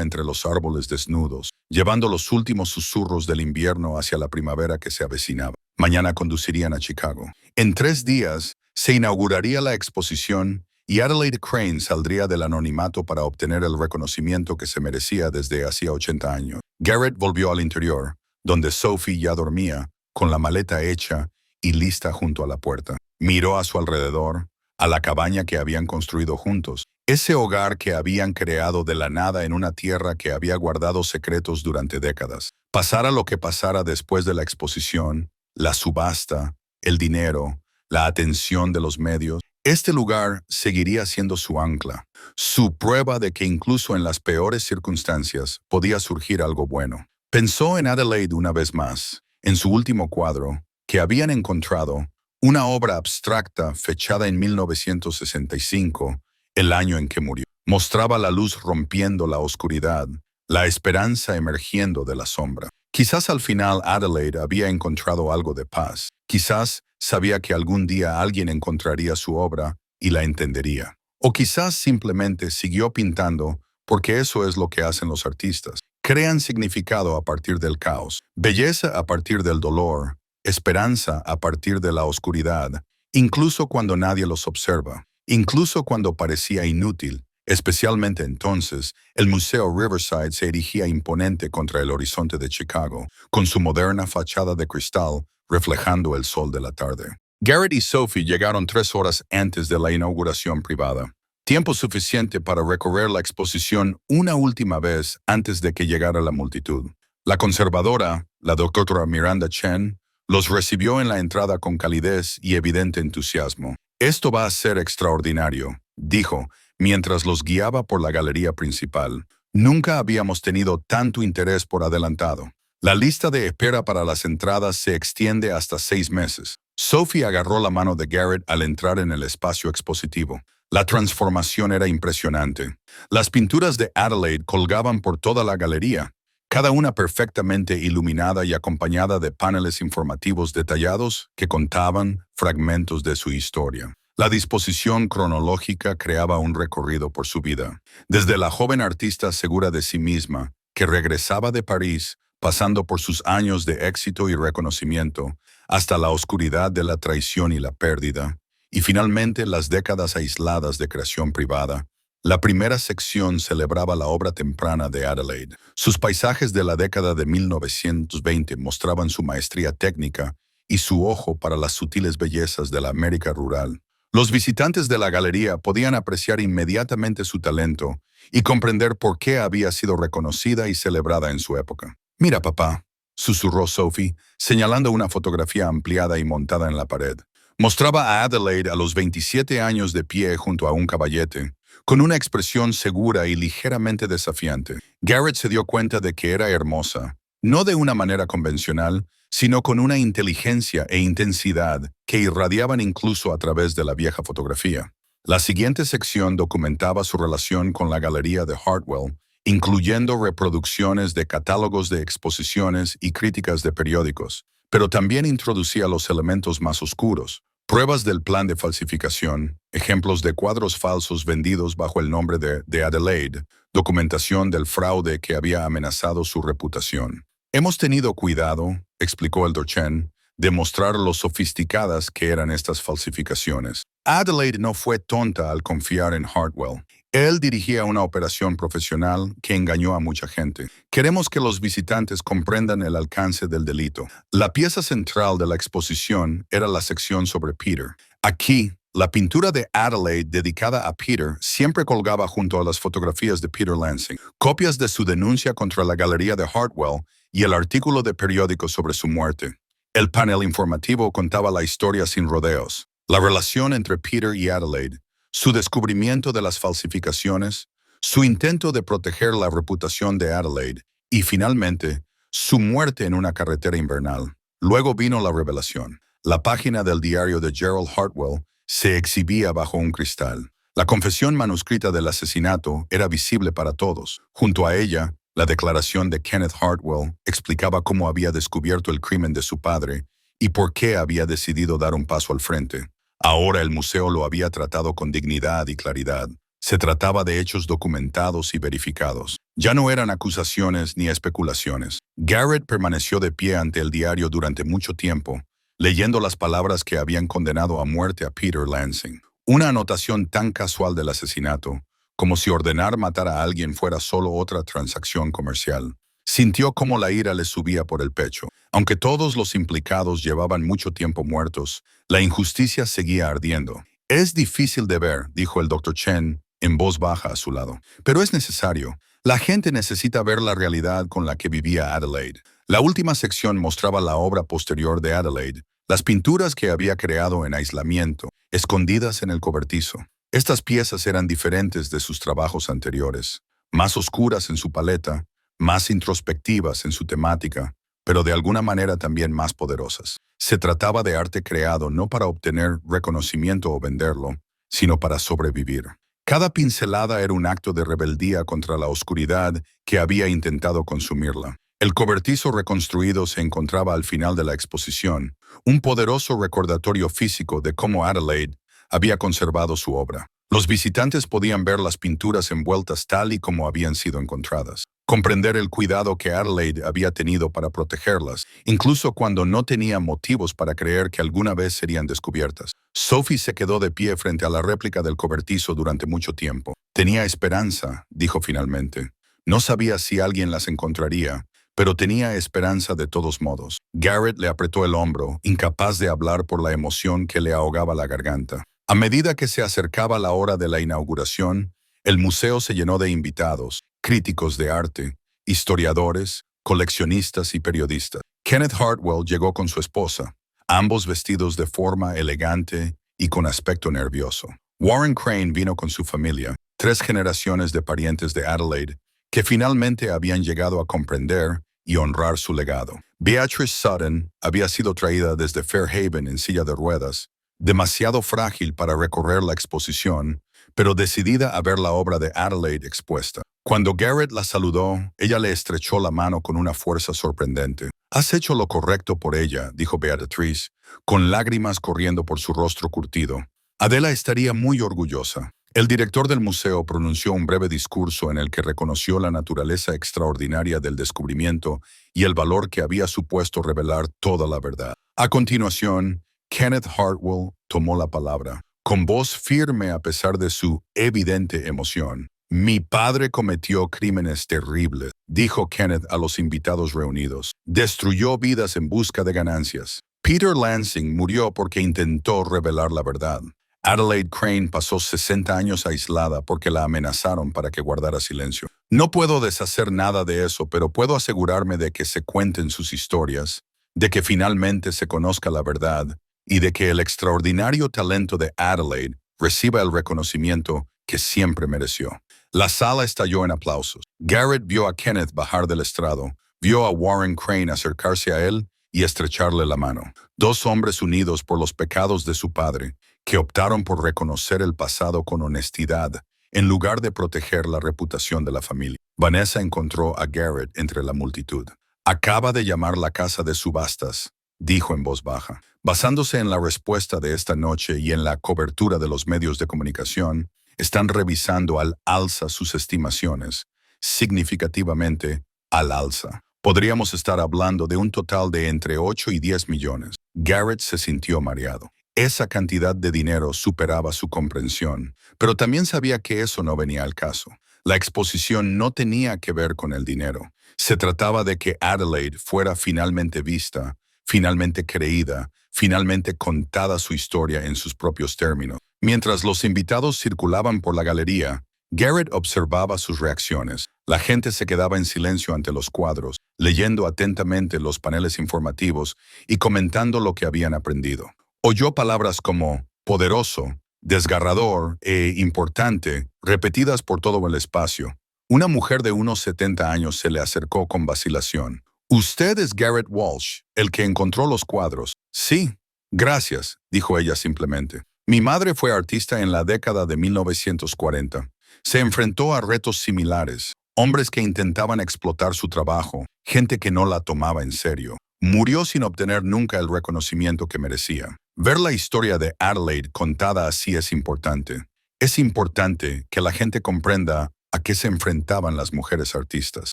entre los árboles desnudos, llevando los últimos susurros del invierno hacia la primavera que se avecinaba. Mañana conducirían a Chicago. En 3 días se inauguraría la exposición y Adelaide Crane saldría del anonimato para obtener el reconocimiento que se merecía desde hacía 80 años. Garrett volvió al interior, donde Sophie ya dormía, con la maleta hecha y lista junto a la puerta. Miró a su alrededor, a la cabaña que habían construido juntos, ese hogar que habían creado de la nada en una tierra que había guardado secretos durante décadas. Pasara lo que pasara después de la exposición, la subasta, el dinero, la atención de los medios, este lugar seguiría siendo su ancla, su prueba de que incluso en las peores circunstancias podía surgir algo bueno. Pensó en Adelaide una vez más, en su último cuadro, que habían encontrado, una obra abstracta fechada en 1965, el año en que murió. Mostraba la luz rompiendo la oscuridad, la esperanza emergiendo de la sombra. Quizás al final Adelaide había encontrado algo de paz. Quizás sabía que algún día alguien encontraría su obra y la entendería. O quizás simplemente siguió pintando porque eso es lo que hacen los artistas. Crean significado a partir del caos, belleza a partir del dolor, esperanza a partir de la oscuridad, incluso cuando nadie los observa. Incluso cuando parecía inútil, especialmente entonces, el Museo Riverside se erigía imponente contra el horizonte de Chicago, con su moderna fachada de cristal reflejando el sol de la tarde. Garrett y Sophie llegaron 3 horas antes de la inauguración privada, tiempo suficiente para recorrer la exposición una última vez antes de que llegara la multitud. La conservadora, la doctora Miranda Chen, los recibió en la entrada con calidez y evidente entusiasmo. «Esto va a ser extraordinario», dijo, mientras los guiaba por la galería principal. «Nunca habíamos tenido tanto interés por adelantado. La lista de espera para las entradas se extiende hasta 6 meses». Sophie agarró la mano de Garrett al entrar en el espacio expositivo. La transformación era impresionante. Las pinturas de Adelaide colgaban por toda la galería. cada una perfectamente iluminada y acompañada de paneles informativos detallados que contaban fragmentos de su historia. La disposición cronológica creaba un recorrido por su vida, desde la joven artista segura de sí misma, que regresaba de París, pasando por sus años de éxito y reconocimiento, hasta la oscuridad de la traición y la pérdida, y finalmente las décadas aisladas de creación privada. La primera sección celebraba la obra temprana de Adelaide. Sus paisajes de la década de 1920 mostraban su maestría técnica y su ojo para las sutiles bellezas de la América rural. Los visitantes de la galería podían apreciar inmediatamente su talento y comprender por qué había sido reconocida y celebrada en su época. «Mira, papá», susurró Sophie, señalando una fotografía ampliada y montada en la pared. Mostraba a Adelaide a los 27 años de pie junto a un caballete, con una expresión segura y ligeramente desafiante. Garrett se dio cuenta de que era hermosa, no de una manera convencional, sino con una inteligencia e intensidad que irradiaban incluso a través de la vieja fotografía. La siguiente sección documentaba su relación con la galería de Hartwell, incluyendo reproducciones de catálogos de exposiciones y críticas de periódicos, pero también introducía los elementos más oscuros, pruebas del plan de falsificación, ejemplos de cuadros falsos vendidos bajo el nombre de Adelaide, documentación del fraude que había amenazado su reputación. «Hemos tenido cuidado», explicó el Chen, de mostrar lo sofisticadas que eran estas falsificaciones. Adelaide no fue tonta al confiar en Hartwell. Él dirigía una operación profesional que engañó a mucha gente. Queremos que los visitantes comprendan el alcance del delito. La pieza central de la exposición era la sección sobre Peter. Aquí, la pintura de Adelaide dedicada a Peter siempre colgaba junto a las fotografías de Peter Lansing, copias de su denuncia contra la galería de Hartwell y el artículo de periódico sobre su muerte. El panel informativo contaba la historia sin rodeos, la relación entre Peter y Adelaide, su descubrimiento de las falsificaciones, su intento de proteger la reputación de Adelaide y, finalmente, su muerte en una carretera invernal. Luego vino la revelación. La página del diario de Gerald Hartwell se exhibía bajo un cristal. La confesión manuscrita del asesinato era visible para todos. Junto a ella, la declaración de Kenneth Hartwell explicaba cómo había descubierto el crimen de su padre y por qué había decidido dar un paso al frente. Ahora el museo lo había tratado con dignidad y claridad. Se trataba de hechos documentados y verificados. Ya no eran acusaciones ni especulaciones. Garrett permaneció de pie ante el diario durante mucho tiempo, leyendo las palabras que habían condenado a muerte a Peter Lansing. Una anotación tan casual del asesinato, como si ordenar matar a alguien fuera solo otra transacción comercial. Sintió cómo la ira le subía por el pecho. Aunque todos los implicados llevaban mucho tiempo muertos, la injusticia seguía ardiendo. «Es difícil de ver», dijo el Dr. Chen en voz baja a su lado, «pero es necesario. La gente necesita ver la realidad con la que vivía Adelaide». La última sección mostraba la obra posterior de Adelaide, las pinturas que había creado en aislamiento, escondidas en el cobertizo. Estas piezas eran diferentes de sus trabajos anteriores, más oscuras en su paleta, más introspectivas en su temática, pero de alguna manera también más poderosas. Se trataba de arte creado no para obtener reconocimiento o venderlo, sino para sobrevivir. Cada pincelada era un acto de rebeldía contra la oscuridad que había intentado consumirla. El cobertizo reconstruido se encontraba al final de la exposición, un poderoso recordatorio físico de cómo Adelaide había conservado su obra. Los visitantes podían ver las pinturas envueltas tal y como habían sido encontradas, comprender el cuidado que Adelaide había tenido para protegerlas, incluso cuando no tenía motivos para creer que alguna vez serían descubiertas. Sophie se quedó de pie frente a la réplica del cobertizo durante mucho tiempo. Tenía esperanza, dijo finalmente. No sabía si alguien las encontraría, pero tenía esperanza de todos modos. Garrett le apretó el hombro, incapaz de hablar por la emoción que le ahogaba la garganta. A medida que se acercaba la hora de la inauguración, el museo se llenó de invitados, críticos de arte, historiadores, coleccionistas y periodistas. Kenneth Hartwell llegó con su esposa, ambos vestidos de forma elegante y con aspecto nervioso. Warren Crane vino con su familia, 3 generaciones de parientes de Adelaide, que finalmente habían llegado a comprender y honrar su legado. Beatrice Sutton había sido traída desde Fairhaven en silla de ruedas, demasiado frágil para recorrer la exposición, pero decidida a ver la obra de Adelaide expuesta. Cuando Garrett la saludó, ella le estrechó la mano con una fuerza sorprendente. «Has hecho lo correcto por ella», dijo Beatrice, con lágrimas corriendo por su rostro curtido. Adela estaría muy orgullosa. El director del museo pronunció un breve discurso en el que reconoció la naturaleza extraordinaria del descubrimiento y el valor que había supuesto revelar toda la verdad. A continuación, Kenneth Hartwell tomó la palabra, con voz firme a pesar de su evidente emoción. «Mi padre cometió crímenes terribles», dijo Kenneth a los invitados reunidos. «Destruyó vidas en busca de ganancias. Peter Lansing murió porque intentó revelar la verdad. Adelaide Crane pasó 60 años aislada porque la amenazaron para que guardara silencio. No puedo deshacer nada de eso, pero puedo asegurarme de que se cuenten sus historias, de que finalmente se conozca la verdad y de que el extraordinario talento de Adelaide reciba el reconocimiento que siempre mereció». La sala estalló en aplausos. Garrett vio a Kenneth bajar del estrado, vio a Warren Crane acercarse a él y estrecharle la mano. Dos hombres unidos por los pecados de su padre, que optaron por reconocer el pasado con honestidad, en lugar de proteger la reputación de la familia. Vanessa encontró a Garrett entre la multitud. «Acaba de llamar la casa de subastas», dijo en voz baja. Basándose en la respuesta de esta noche y en la cobertura de los medios de comunicación, están revisando al alza sus estimaciones, significativamente al alza. Podríamos estar hablando de un total de entre 8 y 10 millones. Garrett se sintió mareado. Esa cantidad de dinero superaba su comprensión, pero también sabía que eso no venía al caso. La exposición no tenía que ver con el dinero. Se trataba de que Adelaide fuera finalmente vista, finalmente creída, finalmente contada su historia en sus propios términos. Mientras los invitados circulaban por la galería, Garrett observaba sus reacciones. La gente se quedaba en silencio ante los cuadros, leyendo atentamente los paneles informativos y comentando lo que habían aprendido. Oyó palabras como poderoso, desgarrador e importante, repetidas por todo el espacio. Una mujer de unos 70 años se le acercó con vacilación. «Usted es Garrett Walsh, el que encontró los cuadros». «Sí, gracias», dijo ella simplemente. «Mi madre fue artista en la década de 1940. Se enfrentó a retos similares, hombres que intentaban explotar su trabajo, gente que no la tomaba en serio. Murió sin obtener nunca el reconocimiento que merecía». Ver la historia de Adelaide contada así es importante. Es importante que la gente comprenda a qué se enfrentaban las mujeres artistas.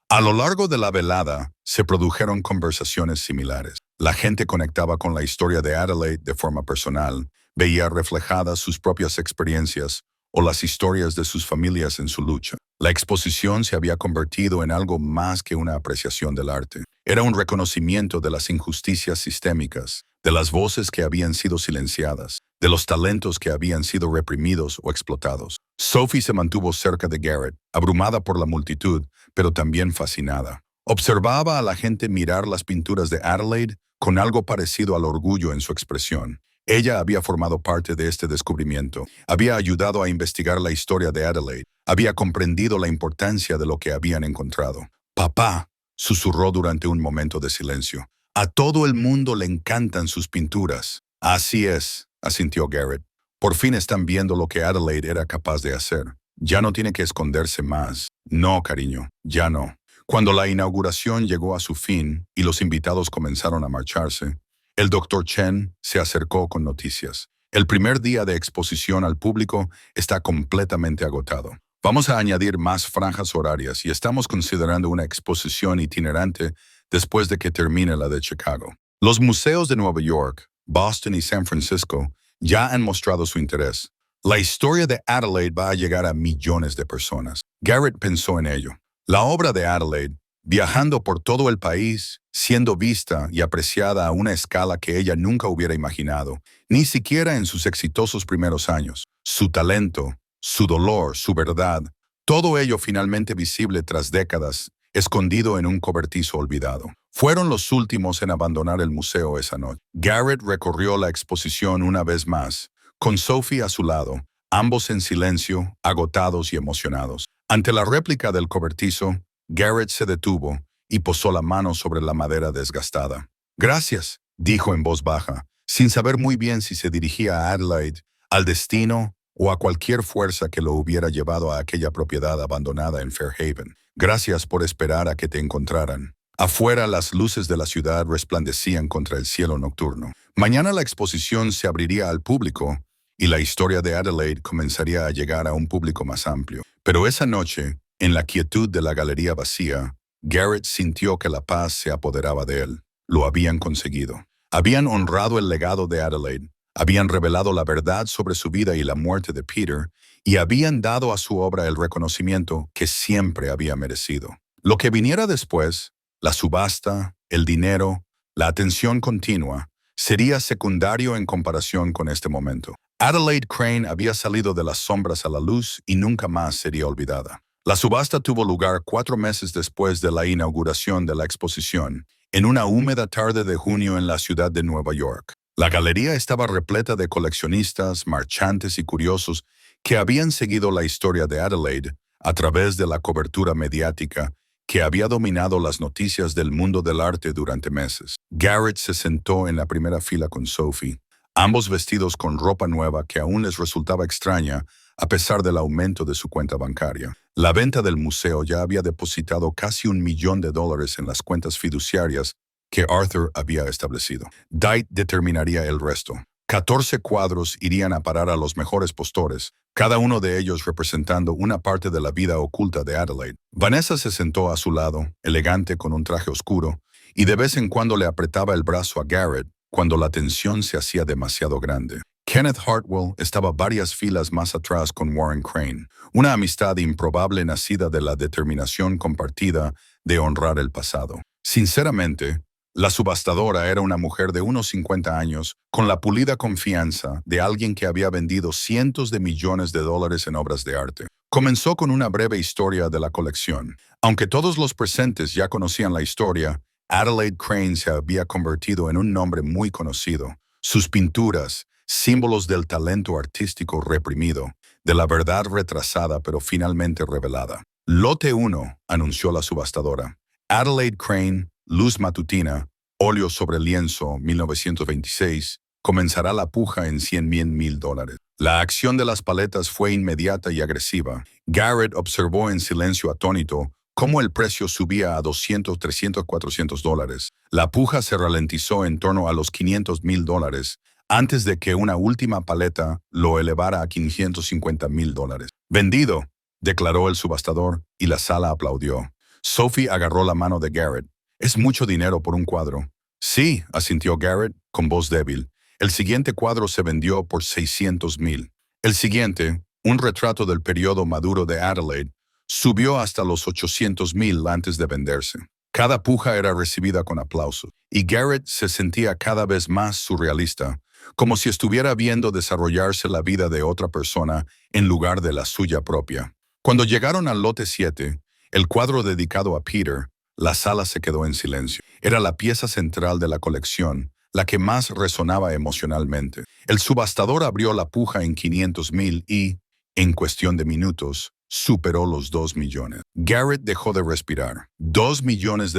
A lo largo de la velada, se produjeron conversaciones similares. La gente conectaba con la historia de Adelaide de forma personal, veía reflejadas sus propias experiencias o las historias de sus familias en su lucha. La exposición se había convertido en algo más que una apreciación del arte. Era un reconocimiento de las injusticias sistémicas, de las voces que habían sido silenciadas, de los talentos que habían sido reprimidos o explotados. Sophie se mantuvo cerca de Garrett, abrumada por la multitud, pero también fascinada. Observaba a la gente mirar las pinturas de Adelaide con algo parecido al orgullo en su expresión. Ella había formado parte de este descubrimiento, había ayudado a investigar la historia de Adelaide, había comprendido la importancia de lo que habían encontrado. «Papá», susurró durante un momento de silencio, «a todo el mundo le encantan sus pinturas». «Así es», asintió Garrett. «Por fin están viendo lo que Adelaide era capaz de hacer. Ya no tiene que esconderse más». «No, cariño, ya no». Cuando la inauguración llegó a su fin y los invitados comenzaron a marcharse, el Dr. Chen se acercó con noticias. «El primer día de exposición al público está completamente agotado. Vamos a añadir más franjas horarias y estamos considerando una exposición itinerante después de que termine la de Chicago. Los museos de Nueva York, Boston y San Francisco ya han mostrado su interés. La historia de Adelaide va a llegar a millones de personas». Garrett pensó en ello. La obra de Adelaide, viajando por todo el país, siendo vista y apreciada a una escala que ella nunca hubiera imaginado, ni siquiera en sus exitosos primeros años. Su talento, su dolor, su verdad, todo ello finalmente visible tras décadas, escondido en un cobertizo olvidado. Fueron los últimos en abandonar el museo esa noche. Garrett recorrió la exposición una vez más, con Sophie a su lado, ambos en silencio, agotados y emocionados. Ante la réplica del cobertizo, Garrett se detuvo y posó la mano sobre la madera desgastada. «Gracias», dijo en voz baja, sin saber muy bien si se dirigía a Adelaide, al destino o a cualquier fuerza que lo hubiera llevado a aquella propiedad abandonada en Fairhaven. Gracias por esperar a que te encontraran. Afuera, las luces de la ciudad resplandecían contra el cielo nocturno. Mañana la exposición se abriría al público y la historia de Adelaide comenzaría a llegar a un público más amplio. Pero esa noche, en la quietud de la galería vacía, Garrett sintió que la paz se apoderaba de él. Lo habían conseguido. Habían honrado el legado de Adelaide, habían revelado la verdad sobre su vida y la muerte de Peter, y habían dado a su obra el reconocimiento que siempre había merecido. Lo que viniera después, la subasta, el dinero, la atención continua, sería secundario en comparación con este momento. Adelaide Crane había salido de las sombras a la luz y nunca más sería olvidada. La subasta tuvo lugar 4 meses después de la inauguración de la exposición, en una húmeda tarde de junio en la ciudad de Nueva York. La galería estaba repleta de coleccionistas, marchantes y curiosos que habían seguido la historia de Adelaide a través de la cobertura mediática que había dominado las noticias del mundo del arte durante meses. Garrett se sentó en la primera fila con Sophie, ambos vestidos con ropa nueva que aún les resultaba extraña a pesar del aumento de su cuenta bancaria. La venta del museo ya había depositado casi $1 millón en las cuentas fiduciarias que Arthur había establecido. Dite determinaría el resto. 14 cuadros irían a parar a los mejores postores, cada uno de ellos representando una parte de la vida oculta de Adelaide. Vanessa se sentó a su lado, elegante con un traje oscuro, y de vez en cuando le apretaba el brazo a Garrett cuando la tensión se hacía demasiado grande. Kenneth Hartwell estaba varias filas más atrás con Warren Crane, una amistad improbable nacida de la determinación compartida de honrar el pasado. Sinceramente, la subastadora era una mujer de unos 50 años, con la pulida confianza de alguien que había vendido cientos de millones de dólares en obras de arte. Comenzó con una breve historia de la colección. Aunque todos los presentes ya conocían la historia, Adelaide Crane se había convertido en un nombre muy conocido. Sus pinturas, símbolos del talento artístico reprimido, de la verdad retrasada pero finalmente revelada. Lote 1, anunció la subastadora. Adelaide Crane, Luz Matutina, óleo sobre lienzo, 1926, comenzará la puja en $100,000. La acción de las paletas fue inmediata y agresiva. Garrett observó en silencio atónito cómo el precio subía a $200, $300, $400. La puja se ralentizó en torno a los $500,000 antes de que una última paleta lo elevara a $550,000. Vendido, declaró el subastador, y la sala aplaudió. Sophie agarró la mano de Garrett. Es mucho dinero por un cuadro. Sí, asintió Garrett con voz débil. El siguiente cuadro se vendió por $600,000. El siguiente, un retrato del periodo maduro de Adelaide, subió hasta los $800,000 antes de venderse. Cada puja era recibida con aplausos, y Garrett se sentía cada vez más surrealista, como si estuviera viendo desarrollarse la vida de otra persona en lugar de la suya propia. Cuando llegaron al lote 7, el cuadro dedicado a Peter, la sala se quedó en silencio. Era la pieza central de la colección, la que más resonaba emocionalmente. El subastador abrió la puja en $500,000 y, en cuestión de minutos, superó los $2 millones. Garrett dejó de respirar. $2 millones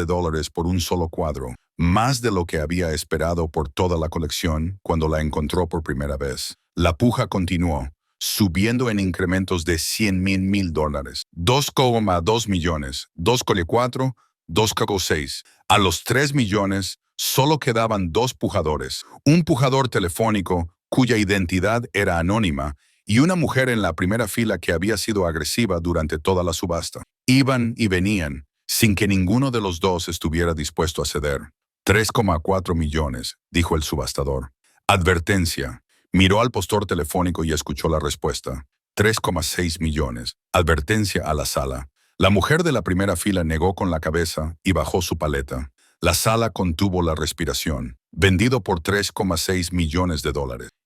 por un solo cuadro, más de lo que había esperado por toda la colección cuando la encontró por primera vez. La puja continuó, subiendo en incrementos de $100,000. $2,2 millones, $2,4, $2,6. A los $3 millones, solo quedaban 2 pujadores. Un pujador telefónico cuya identidad era anónima y una mujer en la primera fila que había sido agresiva durante toda la subasta. Iban y venían, sin que ninguno de los dos estuviera dispuesto a ceder. $3,4 millones, dijo el subastador. Advertencia. Miró al postor telefónico y escuchó la respuesta. $3,6 millones. Advertencia a la sala. La mujer de la primera fila negó con la cabeza y bajó su paleta. La sala contuvo la respiración. Vendido por $3,6 millones.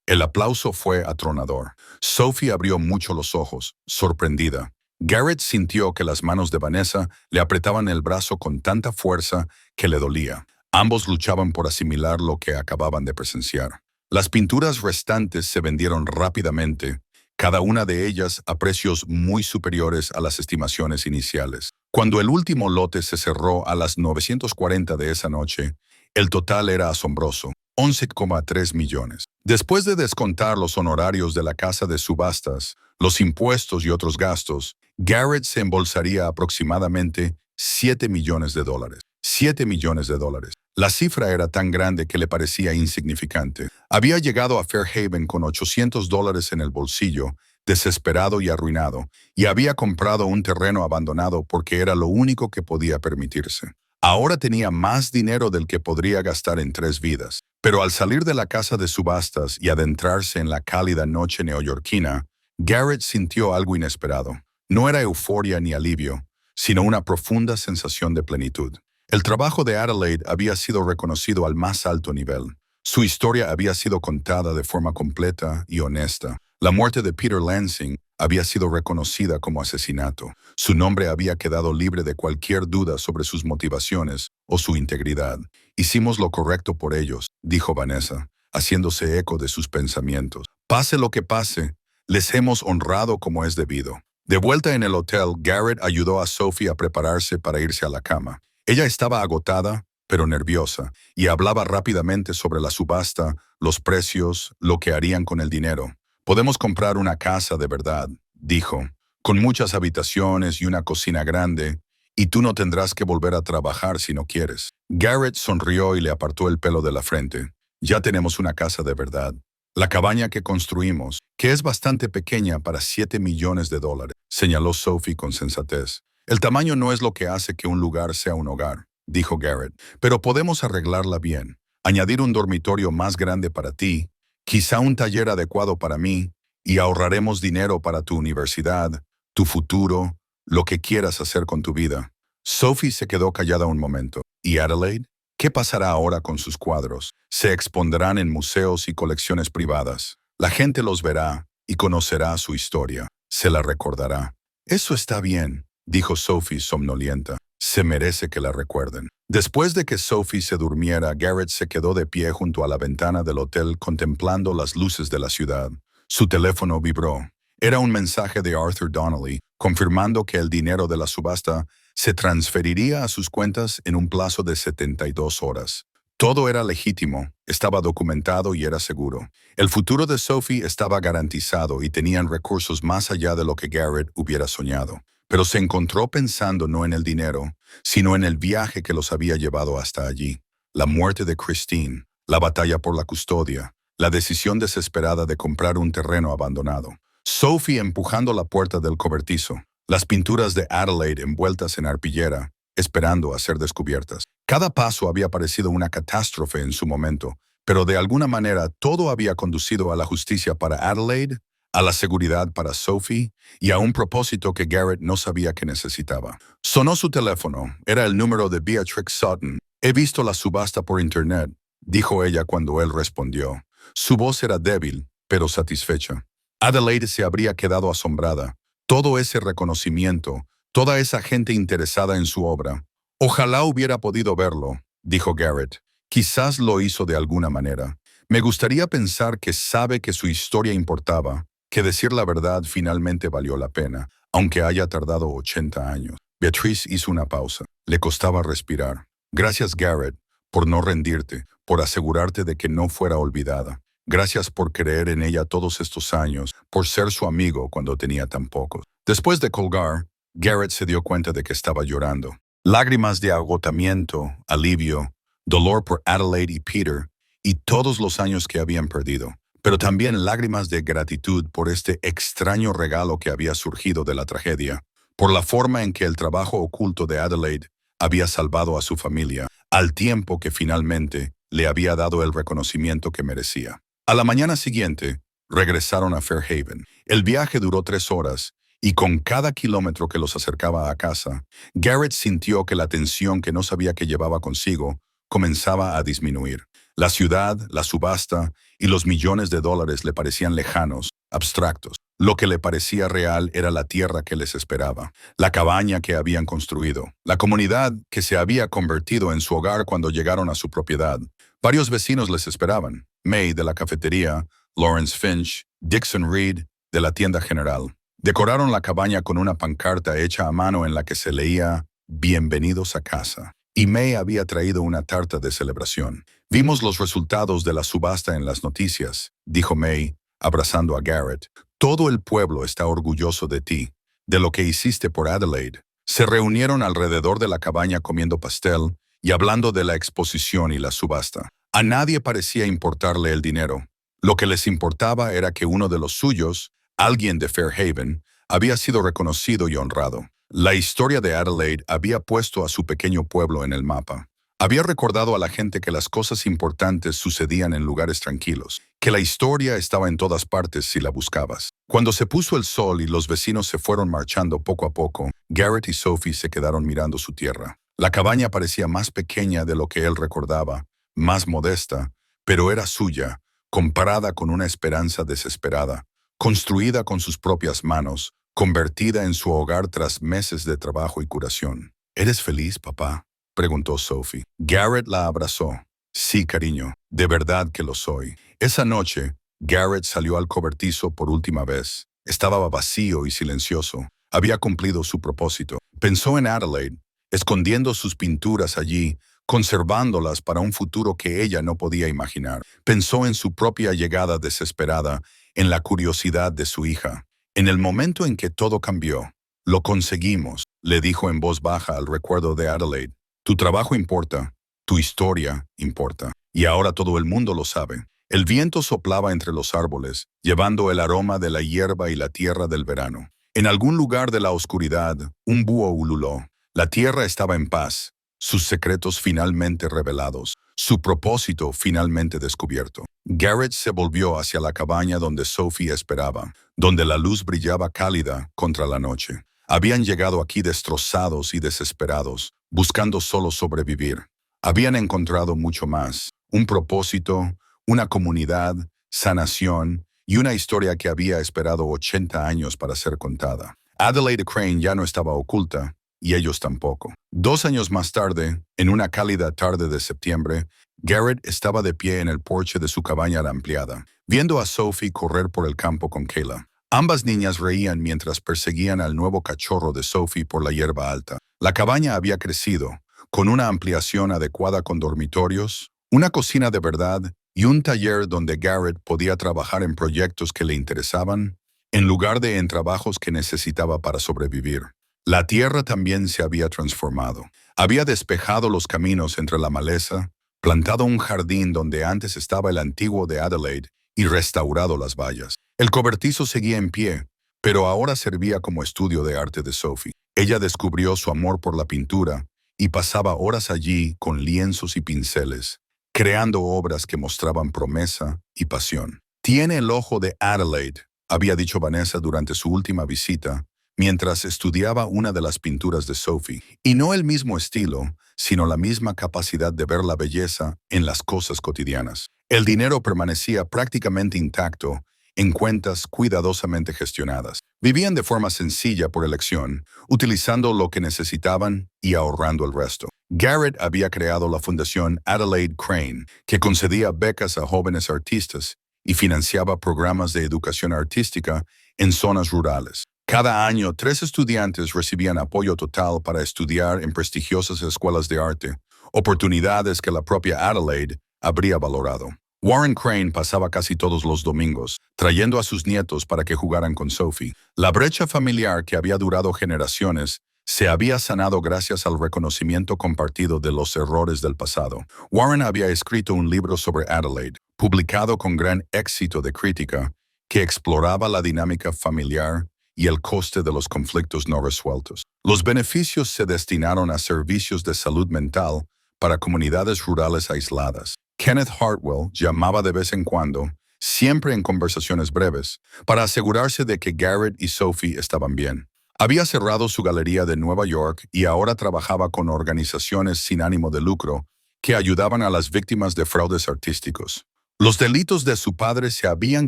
El aplauso fue atronador. Sophie abrió mucho los ojos, sorprendida. Garrett sintió que las manos de Vanessa le apretaban el brazo con tanta fuerza que le dolía. Ambos luchaban por asimilar lo que acababan de presenciar. Las pinturas restantes se vendieron rápidamente, cada una de ellas a precios muy superiores a las estimaciones iniciales. Cuando el último lote se cerró a las 9:40 de esa noche, el total era asombroso. 11,3 millones. Después de descontar los honorarios de la casa de subastas, los impuestos y otros gastos, Garrett se embolsaría aproximadamente 7 millones de dólares. 7 millones de dólares. La cifra era tan grande que le parecía insignificante. Había llegado a Fairhaven con $800 en el bolsillo, desesperado y arruinado, y había comprado un terreno abandonado porque era lo único que podía permitirse. Ahora tenía más dinero del que podría gastar en 3 vidas. Pero al salir de la casa de subastas y adentrarse en la cálida noche neoyorquina, Garrett sintió algo inesperado. No era euforia ni alivio, sino una profunda sensación de plenitud. El trabajo de Adelaide había sido reconocido al más alto nivel. Su historia había sido contada de forma completa y honesta. La muerte de Peter Lansing había sido reconocida como asesinato. Su nombre había quedado libre de cualquier duda sobre sus motivaciones o su integridad. Hicimos lo correcto por ellos, dijo Vanessa, haciéndose eco de sus pensamientos. Pase lo que pase, les hemos honrado como es debido. De vuelta en el hotel, Garrett ayudó a Sophie a prepararse para irse a la cama. Ella estaba agotada, pero nerviosa, y hablaba rápidamente sobre la subasta, los precios, lo que harían con el dinero. Podemos comprar una casa de verdad, dijo, con muchas habitaciones y una cocina grande, y tú no tendrás que volver a trabajar si no quieres. Garrett sonrió y le apartó el pelo de la frente. Ya tenemos una casa de verdad. La cabaña que construimos, que es bastante pequeña para 7 millones de dólares, señaló Sophie con sensatez. El tamaño no es lo que hace que un lugar sea un hogar, dijo Garrett, pero podemos arreglarla bien. Añadir un dormitorio más grande para ti, quizá un taller adecuado para mí, y ahorraremos dinero para tu universidad, tu futuro, lo que quieras hacer con tu vida. Sophie se quedó callada un momento. ¿Y Adelaide? ¿Qué pasará ahora con sus cuadros? Se expondrán en museos y colecciones privadas. La gente los verá y conocerá su historia. Se la recordará. Eso está bien, dijo Sophie somnolienta. Se merece que la recuerden. Después de que Sophie se durmiera, Garrett se quedó de pie junto a la ventana del hotel contemplando las luces de la ciudad. Su teléfono vibró. Era un mensaje de Arthur Donnelly, confirmando que el dinero de la subasta se transferiría a sus cuentas en un plazo de 72 horas. Todo era legítimo, estaba documentado y era seguro. El futuro de Sophie estaba garantizado y tenían recursos más allá de lo que Garrett hubiera soñado. Pero se encontró pensando no en el dinero, sino en el viaje que los había llevado hasta allí. La muerte de Christine, la batalla por la custodia, la decisión desesperada de comprar un terreno abandonado. Sophie empujando la puerta del cobertizo, las pinturas de Adelaide envueltas en arpillera, esperando a ser descubiertas. Cada paso había parecido una catástrofe en su momento, pero de alguna manera todo había conducido a la justicia para Adelaide, a la seguridad para Sophie y a un propósito que Garrett no sabía que necesitaba. Sonó su teléfono, era el número de Beatrix Sutton. He visto la subasta por internet, dijo ella cuando él respondió. Su voz era débil, pero satisfecha. Adelaide se habría quedado asombrada. Todo ese reconocimiento, toda esa gente interesada en su obra. Ojalá hubiera podido verlo, dijo Garrett. Quizás lo hizo de alguna manera. Me gustaría pensar que sabe que su historia importaba, que decir la verdad finalmente valió la pena, aunque haya tardado 80 años. Beatriz hizo una pausa. Le costaba respirar. Gracias, Garrett, por no rendirte, por asegurarte de que no fuera olvidada. Gracias por creer en ella todos estos años, por ser su amigo cuando tenía tan pocos. Después de colgar, Garrett se dio cuenta de que estaba llorando. Lágrimas de agotamiento, alivio, dolor por Adelaide y Peter, y todos los años que habían perdido, pero también lágrimas de gratitud por este extraño regalo que había surgido de la tragedia, por la forma en que el trabajo oculto de Adelaide había salvado a su familia, al tiempo que finalmente le había dado el reconocimiento que merecía. A la mañana siguiente, regresaron a Fairhaven. El viaje duró 3 horas, y con cada kilómetro que los acercaba a casa, Garrett sintió que la tensión que no sabía que llevaba consigo comenzaba a disminuir. La ciudad, la subasta y los millones de dólares le parecían lejanos, abstractos. Lo que le parecía real era la tierra que les esperaba, la cabaña que habían construido, la comunidad que se había convertido en su hogar cuando llegaron a su propiedad. Varios vecinos les esperaban. May de la cafetería, Lawrence Finch, Dixon Reed de la tienda general. Decoraron la cabaña con una pancarta hecha a mano en la que se leía «Bienvenidos a casa». y May había traído una tarta de celebración. Vimos los resultados de la subasta en las noticias, dijo May, abrazando a Garrett. Todo el pueblo está orgulloso de ti, de lo que hiciste por Adelaide. Se reunieron alrededor de la cabaña comiendo pastel y hablando de la exposición y la subasta. A nadie parecía importarle el dinero. Lo que les importaba era que uno de los suyos, alguien de Fairhaven, había sido reconocido y honrado. La historia de Adelaide había puesto a su pequeño pueblo en el mapa. Había recordado a la gente que las cosas importantes sucedían en lugares tranquilos, que la historia estaba en todas partes si la buscabas. Cuando se puso el sol y los vecinos se fueron marchando poco a poco, Garrett y Sophie se quedaron mirando su tierra. La cabaña parecía más pequeña de lo que él recordaba, más modesta, pero era suya, comparada con una esperanza desesperada, construida con sus propias manos, convertida en su hogar tras meses de trabajo y curación. ¿Eres feliz, papá?, preguntó Sophie. Garrett la abrazó. Sí, cariño, de verdad que lo soy. Esa noche, Garrett salió al cobertizo por última vez. Estaba vacío y silencioso. Había cumplido su propósito. Pensó en Adelaide, escondiendo sus pinturas allí, conservándolas para un futuro que ella no podía imaginar. Pensó en su propia llegada desesperada, en la curiosidad de su hija. En el momento en que todo cambió, lo conseguimos, le dijo en voz baja al recuerdo de Adelaide. Tu trabajo importa, tu historia importa, y ahora todo el mundo lo sabe. El viento soplaba entre los árboles, llevando el aroma de la hierba y la tierra del verano. En algún lugar de la oscuridad, un búho ululó. La tierra estaba en paz, sus secretos finalmente revelados, su propósito finalmente descubierto. Garrett se volvió hacia la cabaña donde Sophie esperaba, donde la luz brillaba cálida contra la noche. Habían llegado aquí destrozados y desesperados, buscando solo sobrevivir. Habían encontrado mucho más, un propósito, una comunidad, sanación y una historia que había esperado 80 años para ser contada. Adelaide Crane ya no estaba oculta, y ellos tampoco. 2 años más tarde, en una cálida tarde de septiembre, Garrett estaba de pie en el porche de su cabaña ampliada, viendo a Sophie correr por el campo con Kayla. Ambas niñas reían mientras perseguían al nuevo cachorro de Sophie por la hierba alta. La cabaña había crecido, con una ampliación adecuada con dormitorios, una cocina de verdad y un taller donde Garrett podía trabajar en proyectos que le interesaban, en lugar de en trabajos que necesitaba para sobrevivir. La tierra también se había transformado. Había despejado los caminos entre la maleza, plantado un jardín donde antes estaba el antiguo de Adelaide y restaurado las vallas. El cobertizo seguía en pie, pero ahora servía como estudio de arte de Sophie. Ella descubrió su amor por la pintura y pasaba horas allí con lienzos y pinceles, creando obras que mostraban promesa y pasión. Tiene el ojo de Adelaide, había dicho Vanessa durante su última visita, mientras estudiaba una de las pinturas de Sophie, y no el mismo estilo, sino la misma capacidad de ver la belleza en las cosas cotidianas. El dinero permanecía prácticamente intacto en cuentas cuidadosamente gestionadas. Vivían de forma sencilla por elección, utilizando lo que necesitaban y ahorrando el resto. Garrett había creado la Fundación Adelaide Crane, que concedía becas a jóvenes artistas y financiaba programas de educación artística en zonas rurales. Cada año, 3 estudiantes recibían apoyo total para estudiar en prestigiosas escuelas de arte, oportunidades que la propia Adelaide habría valorado. Warren Crane pasaba casi todos los domingos, trayendo a sus nietos para que jugaran con Sophie. La brecha familiar que había durado generaciones se había sanado gracias al reconocimiento compartido de los errores del pasado. Warren había escrito un libro sobre Adelaide, publicado con gran éxito de crítica, que exploraba la dinámica familiar y el coste de los conflictos no resueltos. Los beneficios se destinaron a servicios de salud mental para comunidades rurales aisladas. Kenneth Hartwell llamaba de vez en cuando, siempre en conversaciones breves, para asegurarse de que Garrett y Sophie estaban bien. Había cerrado su galería de Nueva York y ahora trabajaba con organizaciones sin ánimo de lucro que ayudaban a las víctimas de fraudes artísticos. Los delitos de su padre se habían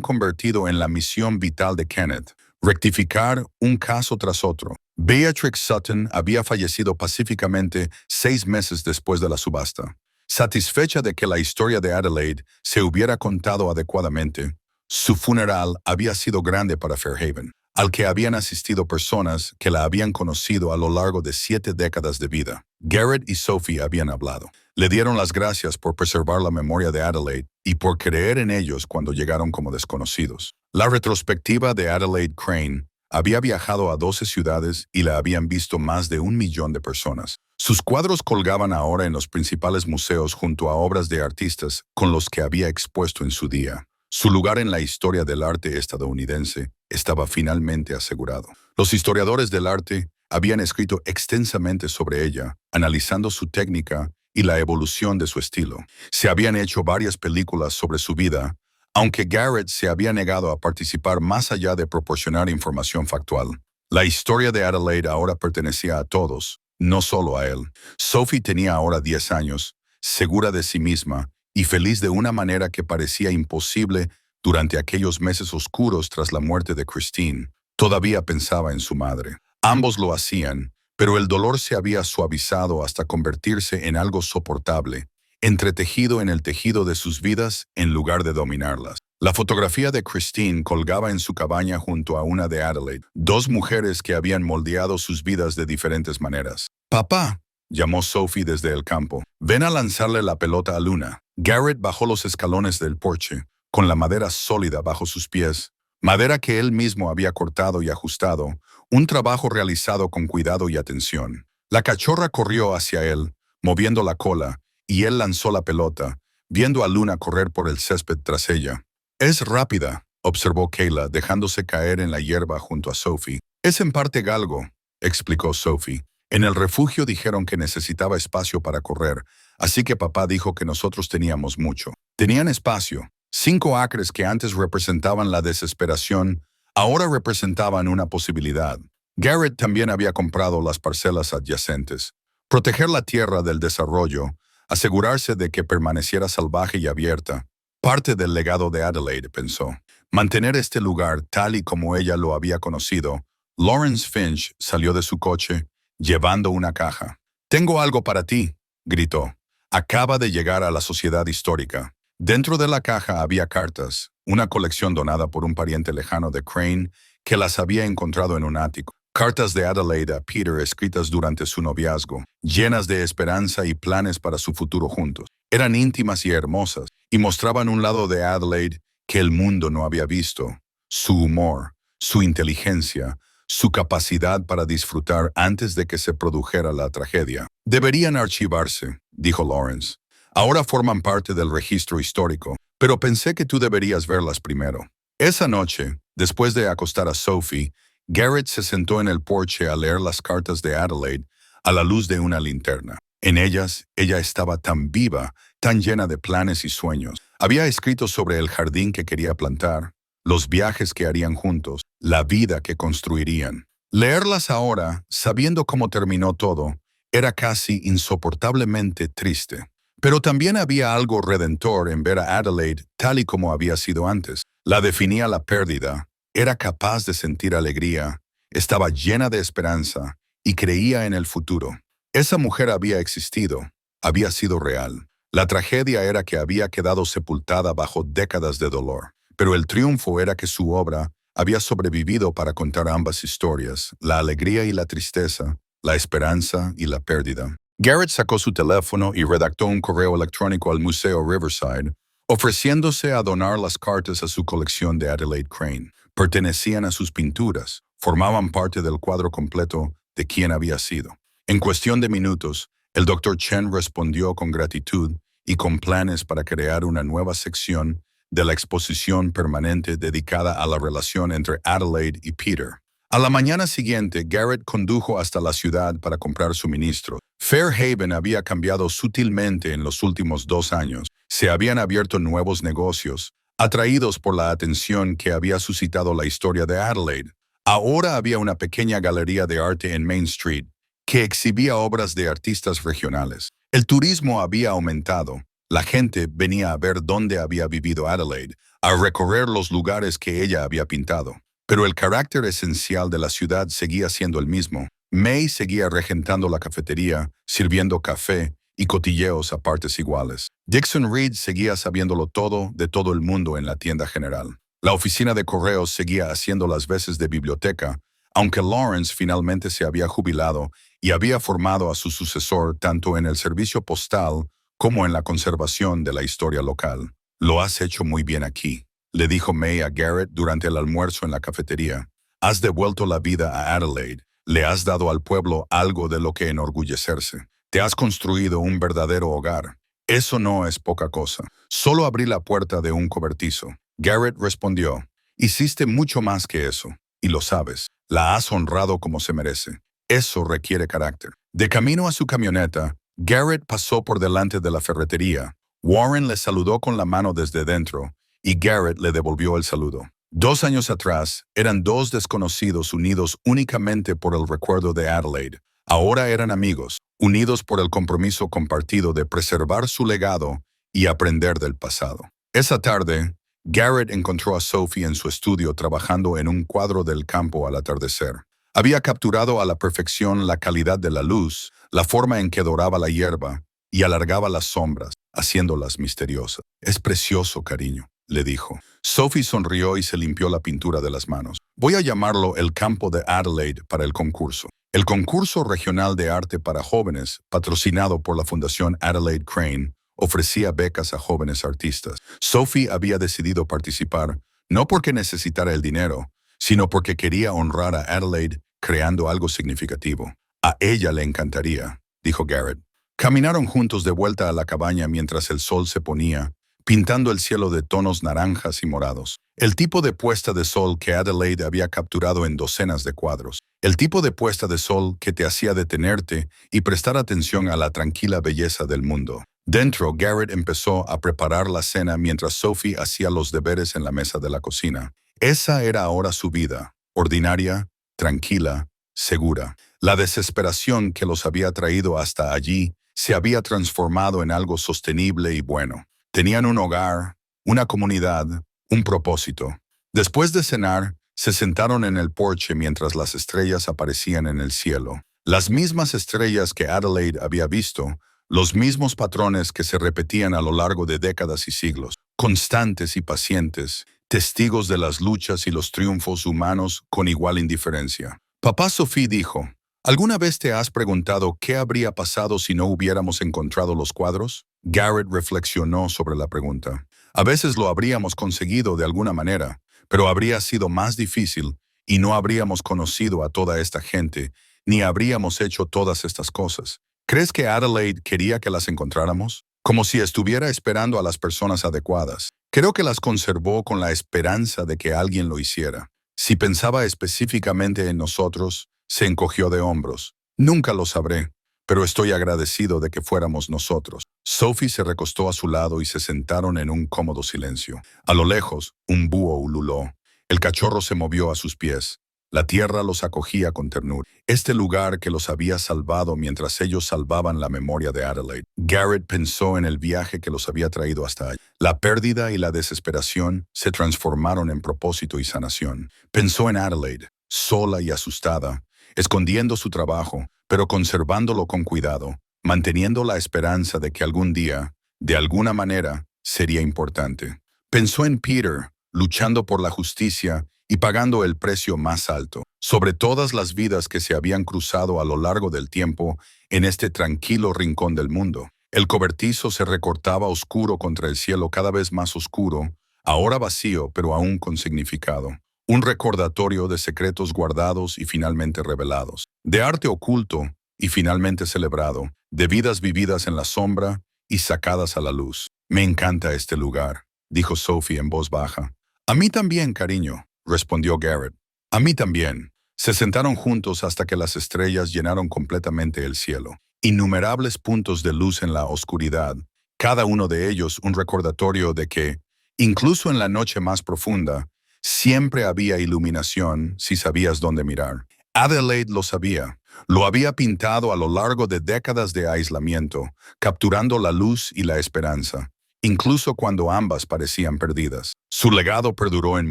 convertido en la misión vital de Kenneth, rectificar un caso tras otro. Beatrix Sutton había fallecido pacíficamente 6 meses después de la subasta. Satisfecha de que la historia de Adelaide se hubiera contado adecuadamente, su funeral había sido grande para Fairhaven, al que habían asistido personas que la habían conocido a lo largo de 7 décadas de vida. Garrett y Sophie habían hablado. Le dieron las gracias por preservar la memoria de Adelaide y por creer en ellos cuando llegaron como desconocidos. La retrospectiva de Adelaide Crane había viajado a 12 ciudades y la habían visto más de 1 millón de personas. Sus cuadros colgaban ahora en los principales museos junto a obras de artistas con los que había expuesto en su día. Su lugar en la historia del arte estadounidense estaba finalmente asegurado. Los historiadores del arte habían escrito extensamente sobre ella, analizando su técnica y la evolución de su estilo. Se habían hecho varias películas sobre su vida, aunque Garrett se había negado a participar más allá de proporcionar información factual. La historia de Adelaide ahora pertenecía a todos, no solo a él. Sophie tenía ahora 10 años, segura de sí misma y feliz de una manera que parecía imposible durante aquellos meses oscuros tras la muerte de Christine. Todavía pensaba en su madre. Ambos lo hacían, pero el dolor se había suavizado hasta convertirse en algo soportable, entretejido en el tejido de sus vidas en lugar de dominarlas. La fotografía de Christine colgaba en su cabaña junto a una de Adelaide, dos mujeres que habían moldeado sus vidas de diferentes maneras. «Papá», llamó Sophie desde el campo, «ven a lanzarle la pelota a Luna». Garrett bajó los escalones del porche, con la madera sólida bajo sus pies, madera que él mismo había cortado y ajustado, un trabajo realizado con cuidado y atención. La cachorra corrió hacia él, moviendo la cola, y él lanzó la pelota, viendo a Luna correr por el césped tras ella. «Es rápida», observó Kayla, dejándose caer en la hierba junto a Sophie. «Es en parte galgo», explicó Sophie. «En el refugio dijeron que necesitaba espacio para correr, así que papá dijo que nosotros teníamos mucho. Tenían espacio. 5 acres que antes representaban la desesperación, ahora representaban una posibilidad. Garrett también había comprado las parcelas adyacentes. Proteger la tierra del desarrollo, asegurarse de que permaneciera salvaje y abierta. Parte del legado de Adelaide, pensó. Mantener este lugar tal y como ella lo había conocido. Lawrence Finch salió de su coche, llevando una caja. «Tengo algo para ti», gritó. «Acaba de llegar a la Sociedad Histórica». Dentro de la caja había cartas, una colección donada por un pariente lejano de Crane que las había encontrado en un ático. Cartas de Adelaide a Peter escritas durante su noviazgo, llenas de esperanza y planes para su futuro juntos. Eran íntimas y hermosas, y mostraban un lado de Adelaide que el mundo no había visto. Su humor, su inteligencia, su capacidad para disfrutar antes de que se produjera la tragedia. «Deberían archivarse», dijo Lawrence. «Ahora forman parte del registro histórico, pero pensé que tú deberías verlas primero». Esa noche, después de acostar a Sophie, Garrett se sentó en el porche a leer las cartas de Adelaide a la luz de una linterna. En ellas, ella estaba tan viva, tan llena de planes y sueños. Había escrito sobre el jardín que quería plantar, los viajes que harían juntos, la vida que construirían. Leerlas ahora, sabiendo cómo terminó todo, era casi insoportablemente triste. Pero también había algo redentor en ver a Adelaide tal y como había sido antes. La definía la pérdida, era capaz de sentir alegría, estaba llena de esperanza y creía en el futuro. Esa mujer había existido, había sido real. La tragedia era que había quedado sepultada bajo décadas de dolor. Pero el triunfo era que su obra había sobrevivido para contar ambas historias, la alegría y la tristeza, la esperanza y la pérdida. Garrett sacó su teléfono y redactó un correo electrónico al Museo Riverside, ofreciéndose a donar las cartas a su colección de Adelaide Crane. Pertenecían a sus pinturas, formaban parte del cuadro completo de quién había sido. En cuestión de minutos, el Dr. Chen respondió con gratitud y con planes para crear una nueva sección de la exposición permanente dedicada a la relación entre Adelaide y Peter. A la mañana siguiente, Garrett condujo hasta la ciudad para comprar suministros. Fairhaven había cambiado sutilmente en los últimos 2 años. Se habían abierto nuevos negocios, atraídos por la atención que había suscitado la historia de Adelaide. Ahora había una pequeña galería de arte en Main Street que exhibía obras de artistas regionales. El turismo había aumentado. La gente venía a ver dónde había vivido Adelaide, a recorrer los lugares que ella había pintado. Pero el carácter esencial de la ciudad seguía siendo el mismo. May seguía regentando la cafetería, sirviendo café y cotilleos a partes iguales. Dixon Reed seguía sabiéndolo todo de todo el mundo en la tienda general. La oficina de correos seguía haciendo las veces de biblioteca, aunque Lawrence finalmente se había jubilado y había formado a su sucesor tanto en el servicio postal como en la conservación de la historia local. «Lo has hecho muy bien aquí», le dijo May a Garrett durante el almuerzo en la cafetería. «Has devuelto la vida a Adelaide. Le has dado al pueblo algo de lo que enorgullecerse. Te has construido un verdadero hogar. Eso no es poca cosa. Solo abrí la puerta de un cobertizo». Garrett respondió, «Hiciste mucho más que eso, y lo sabes. La has honrado como se merece. Eso requiere carácter». De camino a su camioneta, Garrett pasó por delante de la ferretería. Warren le saludó con la mano desde dentro, y Garrett le devolvió el saludo. 2 años atrás, eran dos desconocidos unidos únicamente por el recuerdo de Adelaide. Ahora eran amigos, unidos por el compromiso compartido de preservar su legado y aprender del pasado. Esa tarde, Garrett encontró a Sophie en su estudio trabajando en un cuadro del campo al atardecer. Había capturado a la perfección la calidad de la luz, la forma en que doraba la hierba y alargaba las sombras, haciéndolas misteriosas. «Es precioso, cariño», le dijo. Sophie sonrió y se limpió la pintura de las manos. «Voy a llamarlo el campo de Adelaide para el concurso». El concurso regional de arte para jóvenes, patrocinado por la Fundación Adelaide Crane, ofrecía becas a jóvenes artistas. Sophie había decidido participar, no porque necesitara el dinero, sino porque quería honrar a Adelaide creando algo significativo. «A ella le encantaría», dijo Garrett. Caminaron juntos de vuelta a la cabaña mientras el sol se ponía, pintando el cielo de tonos naranjas y morados. El tipo de puesta de sol que Adelaide había capturado en docenas de cuadros. El tipo de puesta de sol que te hacía detenerte y prestar atención a la tranquila belleza del mundo. Dentro, Garrett empezó a preparar la cena mientras Sophie hacía los deberes en la mesa de la cocina. Esa era ahora su vida, ordinaria, tranquila, segura. La desesperación que los había traído hasta allí se había transformado en algo sostenible y bueno. Tenían un hogar, una comunidad, un propósito. Después de cenar, se sentaron en el porche mientras las estrellas aparecían en el cielo. Las mismas estrellas que Adelaide había visto, los mismos patrones que se repetían a lo largo de décadas y siglos, constantes y pacientes, testigos de las luchas y los triunfos humanos con igual indiferencia. Papá Sophie dijo, ¿alguna vez te has preguntado qué habría pasado si no hubiéramos encontrado los cuadros? Garrett reflexionó sobre la pregunta. A veces lo habríamos conseguido de alguna manera, pero habría sido más difícil y no habríamos conocido a toda esta gente, ni habríamos hecho todas estas cosas. ¿Crees que Adelaide quería que las encontráramos? Como si estuviera esperando a las personas adecuadas. Creo que las conservó con la esperanza de que alguien lo hiciera. Si pensaba específicamente en nosotros, se encogió de hombros. Nunca lo sabré, pero estoy agradecido de que fuéramos nosotros. Sophie se recostó a su lado y se sentaron en un cómodo silencio. A lo lejos, un búho ululó. El cachorro se movió a sus pies. La tierra los acogía con ternura. Este lugar que los había salvado mientras ellos salvaban la memoria de Adelaide. Garrett pensó en el viaje que los había traído hasta allí. La pérdida y la desesperación se transformaron en propósito y sanación. Pensó en Adelaide, sola y asustada, escondiendo su trabajo, pero conservándolo con cuidado, manteniendo la esperanza de que algún día, de alguna manera, sería importante. Pensó en Peter, luchando por la justicia y pagando el precio más alto, sobre todas las vidas que se habían cruzado a lo largo del tiempo en este tranquilo rincón del mundo. El cobertizo se recortaba oscuro contra el cielo cada vez más oscuro, ahora vacío pero aún con significado. Un recordatorio de secretos guardados y finalmente revelados, de arte oculto y finalmente celebrado, de vidas vividas en la sombra y sacadas a la luz. «Me encanta este lugar», dijo Sophie en voz baja. «A mí también, cariño», respondió Garrett. «A mí también». Se sentaron juntos hasta que las estrellas llenaron completamente el cielo. Innumerables puntos de luz en la oscuridad, cada uno de ellos un recordatorio de que, incluso en la noche más profunda, siempre había iluminación si sabías dónde mirar. Adelaide lo sabía. Lo había pintado a lo largo de décadas de aislamiento, capturando la luz y la esperanza, incluso cuando ambas parecían perdidas. Su legado perduró en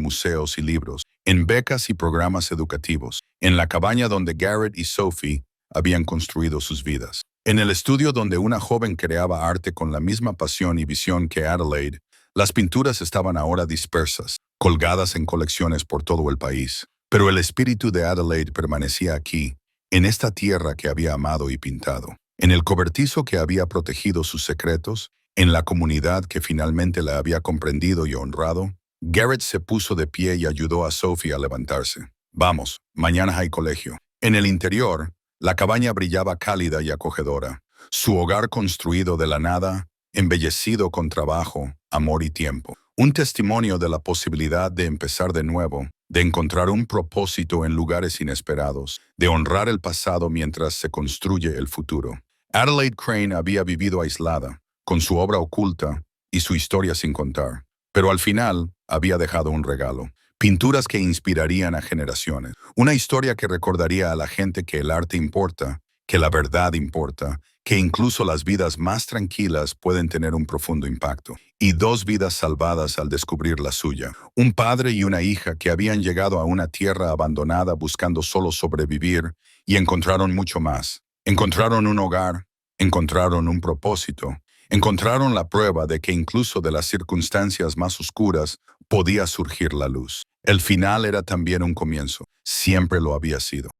museos y libros, en becas y programas educativos, en la cabaña donde Garrett y Sophie habían construido sus vidas, en el estudio donde una joven creaba arte con la misma pasión y visión que Adelaide. Las pinturas estaban ahora dispersas, colgadas en colecciones por todo el país, pero el espíritu de Adelaide permanecía aquí, en esta tierra que había amado y pintado, en el cobertizo que había protegido sus secretos, en la comunidad que finalmente la había comprendido y honrado. Garrett se puso de pie y ayudó a Sophie a levantarse. Vamos, mañana hay colegio. En el interior, la cabaña brillaba cálida y acogedora. Su hogar construido de la nada, embellecido con trabajo, amor y tiempo. Un testimonio de la posibilidad de empezar de nuevo, de encontrar un propósito en lugares inesperados, de honrar el pasado mientras se construye el futuro. Adelaide Crane había vivido aislada, con su obra oculta y su historia sin contar. Pero al final había dejado un regalo. Pinturas que inspirarían a generaciones. Una historia que recordaría a la gente que el arte importa, que la verdad importa, que incluso las vidas más tranquilas pueden tener un profundo impacto. Y dos vidas salvadas al descubrir la suya. Un padre y una hija que habían llegado a una tierra abandonada buscando solo sobrevivir y encontraron mucho más. Encontraron un hogar, encontraron un propósito, encontraron la prueba de que incluso de las circunstancias más oscuras podía surgir la luz. El final era también un comienzo, siempre lo había sido.